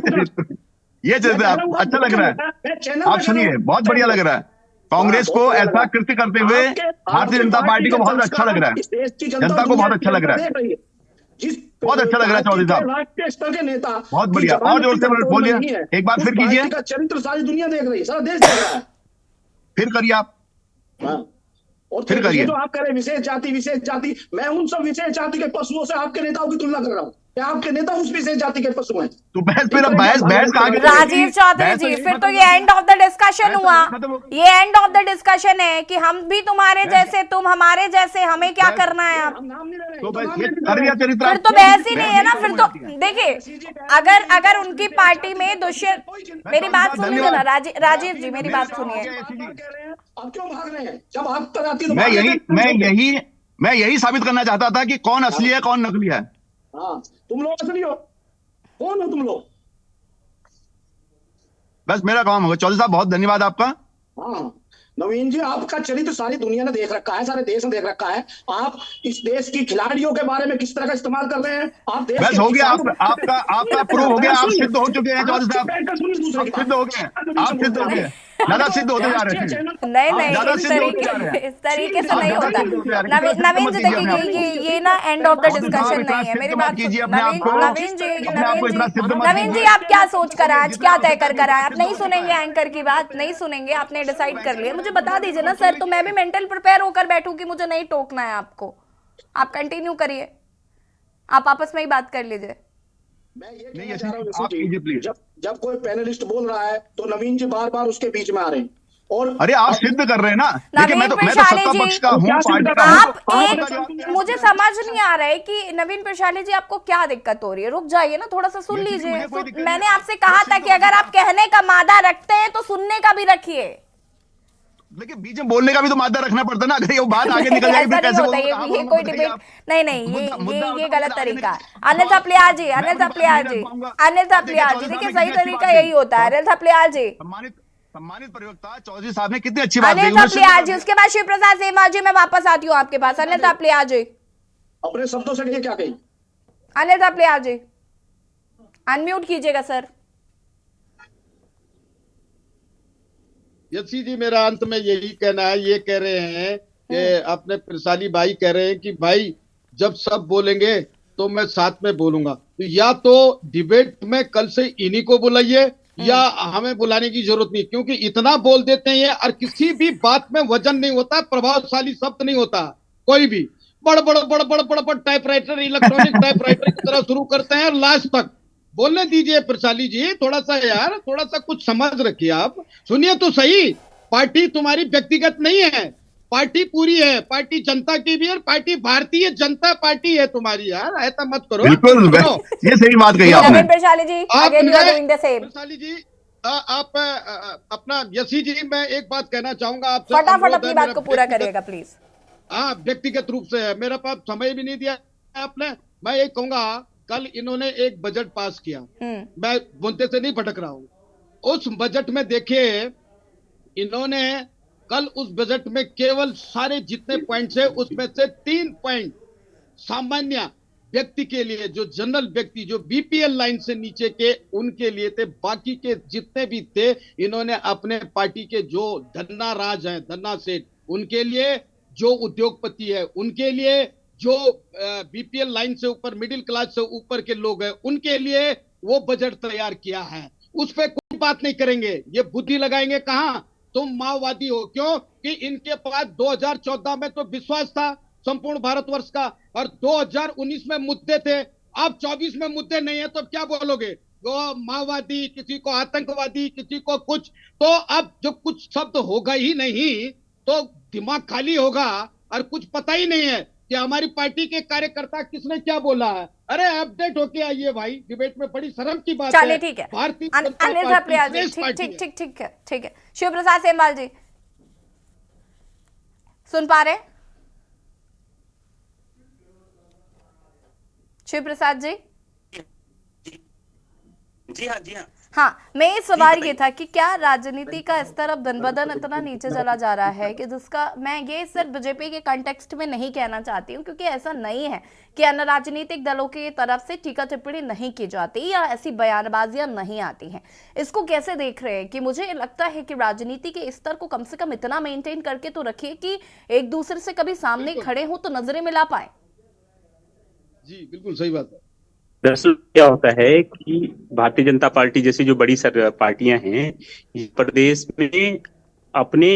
Speaker 7: ये चरित्र अच्छा लग रहा है। आप सुनिए, बहुत बढ़िया लग रहा है। कांग्रेस को ऐसा कृत्य करते हुए भारतीय जनता पार्टी को बहुत अच्छा लग रहा है, जनता को बहुत अच्छा लग रहा है, बहुत अच्छा लग रहा है। चौधरी साहब
Speaker 8: राष्ट्रीय स्तर के नेता
Speaker 7: बहुत बढ़िया, और जोर से बोलिए, एक बार फिर कीजिए।
Speaker 8: का चरित्र सारी दुनिया देख रही है, सारा देश देख रहा है।
Speaker 7: फिर करिए आप।
Speaker 8: और
Speaker 7: फिर
Speaker 8: ये
Speaker 7: करिए।
Speaker 8: जो आप कह रहे हैं विशेष जाति, मैं उन सब विशेष जाति के पशुओं से आपके नेताओं की तुलना कर रहा हूँ। क्या आपके नेता उस विशेष जाति के पशु हैं?
Speaker 7: तो बहस कहाँ की?
Speaker 1: राजीव चौधरी जी, फिर तो ये एंड ऑफ द डिस्कशन हुआ। ये एंड ऑफ द डिस्कशन है कि हम भी तुम्हारे जैसे, तुम हमारे जैसे, हमें क्या करना है अब?
Speaker 7: तो बस ये कर दिया चरित्र।
Speaker 1: फिर तो बहस ही नहीं है ना। फिर तो देखिए, अगर उनकी पार्टी में दुष्यंत, मेरी बात सुनिए ना राजीव जी, मेरी बात सुनिए।
Speaker 8: अब क्यों भाग रहे हैं? जब आप पर आती तो
Speaker 7: मैं यही साबित करना चाहता था कि कौन असली है कौन नकली है।
Speaker 8: हाँ, तुम लोग असली हो। कौन हो तुम लोग?
Speaker 7: बस मेरा काम होगा। चौधरी साहब बहुत धन्यवाद आपका।
Speaker 8: हाँ नवीन जी, आपका चरित्र सारी दुनिया ने देख रखा है, सारे देश ने देख रखा है। आप इस देश की खिलाड़ियों के बारे में किस तरह का इस्तेमाल कर रहे हैं? आप देश
Speaker 7: बस हो गया, आपका प्रूव हो गया, आप सिद्ध हो चुके हैं चौधरी साहब, आप सिद्ध हो गए, ज्यादा सिद्ध होते जा रहे थे।
Speaker 1: नहीं, इस तरीके से नहीं होता। नवीन जी देखिए, ये ना एंड ऑफ द डिस्कशन नहीं है। मेरी बात नवीन जी, आप क्या सोच कर आज, क्या तय कर आए? आप नहीं सुनेंगे एंकर की बात, नहीं सुनेंगे, आपने डिसाइड कर लिया। मुझे बता दीजिए ना सर, तो मैं भी मेंटल प्रिपेयर होकर बैठूं कि मुझे नहीं टोकना है आपको। आप कंटिन्यू करिए, आप आपस में ही बात कर लीजिए।
Speaker 8: मैं ये कहना चाह रहा हूं, जब कोई पैनलिस्ट बोल रहा है तो नवीन जी बार बार उसके बीच में आ रहे हैं। और
Speaker 7: अरे आप सिद्ध कर रहे हैं ना। देखिए मैं तो सत्ता पक्ष का हूं, पार्टी का
Speaker 1: आप मुझे समझ नहीं आ रहा है कि नवीन प्रशाले जी आपको क्या दिक्कत हो रही है। रुक जाइए ना, थोड़ा सा सुन लीजिए। मैंने आपसे कहा था कि अगर आप कहने का मादा रखते हैं तो सुनने का भी रखिए।
Speaker 7: लेकिन बीच में बोलने का भी तो मादा रखना पड़ता ना। अगर ये बात आगे निकल जाएगी फिर कैसे बोलूं?
Speaker 1: ये कोई डिबेट नहीं, ये गलत तरीका। अनिल थपलियाल जी, देखिए सही तरीका यही होता है। अनिल थपलियाल जी,
Speaker 7: सम्मानित प्रवक्ता चौधरी साहब ने कितनी अच्छी बात
Speaker 1: अनिल थपलियाल जी, उसके बाद शिव प्रसाद सेमवाल जी, मैं वापस आती हूँ आपके पास। अनिल थपलियाल जी,
Speaker 8: अपने शब्दों से क्या कही?
Speaker 1: अनिल थपलियाल जी, अनम्यूट कीजिएगा सर।
Speaker 10: यसी जी, मेरा अंत में यही कहना है। ये कह रहे हैं कि अपने प्रशाली भाई कह रहे हैं कि भाई जब सब बोलेंगे तो मैं साथ में बोलूंगा। तो या तो डिबेट में कल से इन्हीं को बुलाइए या हमें बुलाने की जरूरत नहीं, क्योंकि इतना बोल देते हैं और किसी भी बात में वजन नहीं होता, प्रभावशाली शब्द नहीं होता। कोई भी बड़ टाइपराइटर, इलेक्ट्रॉनिक टाइपराइटर की तरह शुरू करते हैं और लास्ट तक बोलने दीजिए। प्रशाली जी थोड़ा सा यार, थोड़ा सा कुछ समझ रखिए। आप सुनिए तो सही, पार्टी तुम्हारी व्यक्तिगत नहीं है, पार्टी पूरी है। पार्टी जनता की भी है, पार्टी भारतीय जनता पार्टी है तुम्हारी। यार ऐसा मत करो।
Speaker 7: बिल्कुल, ये सही बात कही आपने।
Speaker 1: प्रशाली जी,
Speaker 10: प्रशाली जी, आप अपना यसी जी, मैं एक बात कहना चाहूंगा आपसे।
Speaker 1: फटाफट अपनी बात को पूरा करिएगा प्लीज।
Speaker 10: हाँ, व्यक्तिगत रूप से है, मेरे पास समय भी नहीं दिया आपने। मैं ये कहूंगा, कल इन्होंने एक बजट पास किया, मैं मुद्दे से नहीं भटक रहा हूं। उस बजट में देखिए, इन्होंने कल उस बजट में केवल सारे जितने पॉइंट्स है उसमें से 3 पॉइंट सामान्य व्यक्ति के लिए, जो जनरल व्यक्ति, जो बीपीएल लाइन से नीचे के, उनके लिए थे। बाकी के जितने भी थे, इन्होंने अपने पार्टी के जो धन्ना राज हैं, धन्ना सेठ, उनके लिए, जो उद्योगपति है उनके लिए, जो बीपीएल लाइन से ऊपर, मिडिल क्लास से ऊपर के लोग हैं, उनके लिए वो बजट तैयार किया है। उस पर कोई बात नहीं करेंगे। ये बुद्धि लगाएंगे कहां? तुम माओवादी हो। क्यों कि इनके पास 2014 में तो विश्वास था संपूर्ण भारतवर्ष का, और 2019 में मुद्दे थे। अब 24 में मुद्दे नहीं है तो क्या बोलोगे? वो माओवादी, किसी को आतंकवादी, किसी को कुछ। तो अब जब कुछ शब्द होगा ही नहीं तो दिमाग खाली होगा और कुछ पता ही नहीं है कि हमारी पार्टी के कार्यकर्ता किसने क्या बोला है। अरे अपडेट होके आइए भाई, डिबेट में बड़ी शर्म की बात है।
Speaker 1: चलिए ठीक है,
Speaker 10: भारतीय
Speaker 1: ठीक है। शिव प्रसाद सेमवाल जी, सुन पा रहे? शिव प्रसाद जी?
Speaker 12: जी हाँ।
Speaker 1: हाँ, मेरा सवाल ये था कि क्या राजनीति का स्तर अब दिन ब दिन इतना नीचे चला जा रहा है कि जिसका मैं ये सिर्फ बीजेपी के कॉन्टेक्स्ट में नहीं कहना चाहती हूँ, क्योंकि ऐसा नहीं है कि अन्य राजनीतिक दलों की तरफ से टीका टिप्पणी नहीं की जाती या ऐसी बयानबाजियां नहीं आती हैं। इसको कैसे देख रहे हैं? कि मुझे लगता है कि राजनीति के स्तर को कम से कम इतना मेंटेन करके तो रखिए कि एक दूसरे से कभी सामने खड़े हो तो नजरें मिला पाए।
Speaker 10: जी बिल्कुल सही बात है।
Speaker 12: दरअसल क्या होता है कि भारतीय जनता पार्टी जैसी जो बड़ी पार्टियां हैं, प्रदेश में अपने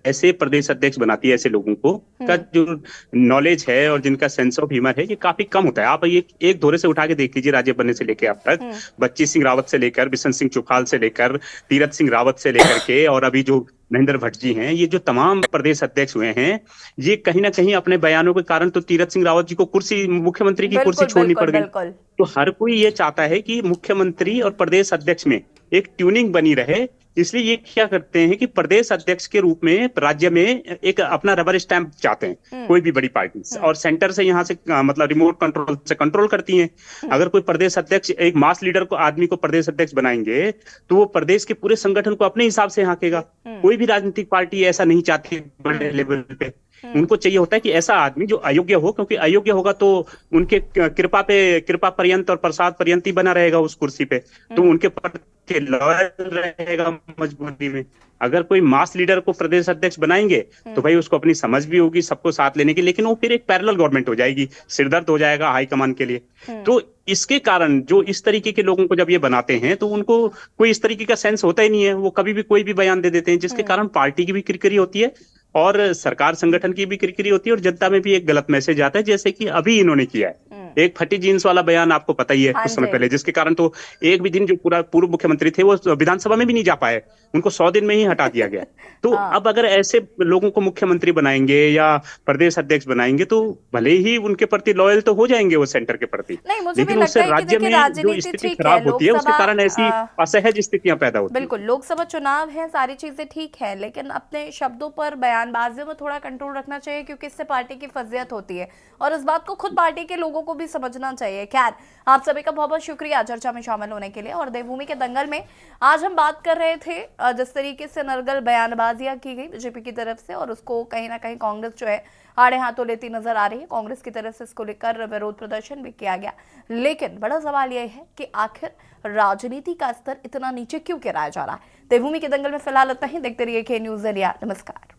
Speaker 12: ऐसे प्रदेश अध्यक्ष बनाती है ऐसे लोगों को का जो नॉलेज है और जिनका सेंस ऑफ ह्यूमर है ये काफी कम होता है। आप ये एक दौरे से उठा के देख लीजिए, राज्य बनने से लेकर अब तक बच्ची सिंह रावत से लेकर बिशन सिंह चुफाल से लेकर तीरथ सिंह रावत से लेकर के और अभी जो महेंद्र भट्ट जी हैं, ये जो तमाम प्रदेश अध्यक्ष हुए हैं, ये कहीं ना कहीं अपने बयानों के कारण तो तीरथ सिंह रावत जी को कुर्सी, मुख्यमंत्री की कुर्सी छोड़नी पड़ गई। तो हर कोई ये चाहता है कि मुख्यमंत्री और प्रदेश अध्यक्ष में एक ट्यूनिंग बनी रहे, इसलिए ये क्या करते हैं कि प्रदेश अध्यक्ष के रूप में राज्य में एक अपना रबर स्टैंप चाहते हैं कोई भी बड़ी पार्टी, और सेंटर से यहाँ से मतलब रिमोट कंट्रोल से कंट्रोल करती हैं। अगर कोई प्रदेश अध्यक्ष एक मास लीडर को आदमी को प्रदेश अध्यक्ष बनाएंगे तो वो प्रदेश के पूरे संगठन को अपने हिसाब से हाँकेगा। कोई भी राजनीतिक पार्टी ऐसा नहीं चाहती बड़े लेवल पे। उनको चाहिए होता है कि ऐसा आदमी जो अयोग्य हो, क्योंकि अयोग्य होगा तो उनके कृपा पर्यंत और प्रसाद पर्यंत ही बना रहेगा उस कुर्सी पे, तो उनके प्रति लॉयल रहेगा मजबूरी में। अगर कोई मास लीडर को प्रदेश अध्यक्ष बनाएंगे तो भाई उसको अपनी समझ भी होगी सबको साथ लेने की, लेकिन वो फिर एक पैरेलल गवर्नमेंट हो जाएगी, सिरदर्द हो जाएगा हाईकमान के लिए। तो इसके कारण जो इस तरीके के लोगों को जब ये बनाते हैं तो उनको कोई इस तरीके का सेंस होता ही नहीं है, वो कभी भी कोई भी बयान दे देते हैं, जिसके कारण पार्टी की भी किरकिरी होती है और सरकार संगठन की भी किरकिरी होती है और जनता में भी एक गलत मैसेज आता है, जैसे कि अभी इन्होंने किया है। एक फटी जीन्स वाला बयान आपको पता ही है कुछ समय पहले, जिसके कारण तो एक भी दिन जो पूरा पूर्व मुख्यमंत्री थे वो विधानसभा में भी नहीं जा पाए, उनको 100 दिन में ही हटा दिया गया। तो अब अगर ऐसे लोगों को मुख्यमंत्री बनाएंगे या प्रदेश अध्यक्ष बनाएंगे तो भले ही उनके प्रति लॉयल तो हो जाएंगे वो सेंटर के प्रति, लेकिन उससे राज्य में जो स्थिति खराब होती है उसके कारण ऐसी असहज स्थितियां पैदा होती है।
Speaker 1: बिल्कुल, लोकसभा चुनाव है, सारी चीजें ठीक है, लेकिन अपने शब्दों पर, बयानबाजियों में थोड़ा कंट्रोल रखना चाहिए, क्योंकि इससे पार्टी की फजीयत होती है और इस बात को खुद पार्टी के लोगों को भी समझना चाहिए। खैर, आप सभी का बहुत बहुत शुक्रिया चर्चा में शामिल होने के लिए। और देवभूमि के दंगल में आज हम बात कर रहे थे जिस तरीके से नरगल बयानबाजियां की गई बीजेपी की तरफ से, और उसको कहीं ना कहीं कांग्रेस जो है आड़े हाथों लेती नजर आ रही है। कांग्रेस की तरफ से इसको लेकर विरोध प्रदर्शन भी किया गया, लेकिन बड़ा सवाल यह है कि आखिर राजनीति का स्तर इतना नीचे क्यों गिराया जा रहा है। देवभूमि के दंगल में फिलहाल इतना ही। देखते रहिए के न्यूज़ इंडिया। नमस्कार।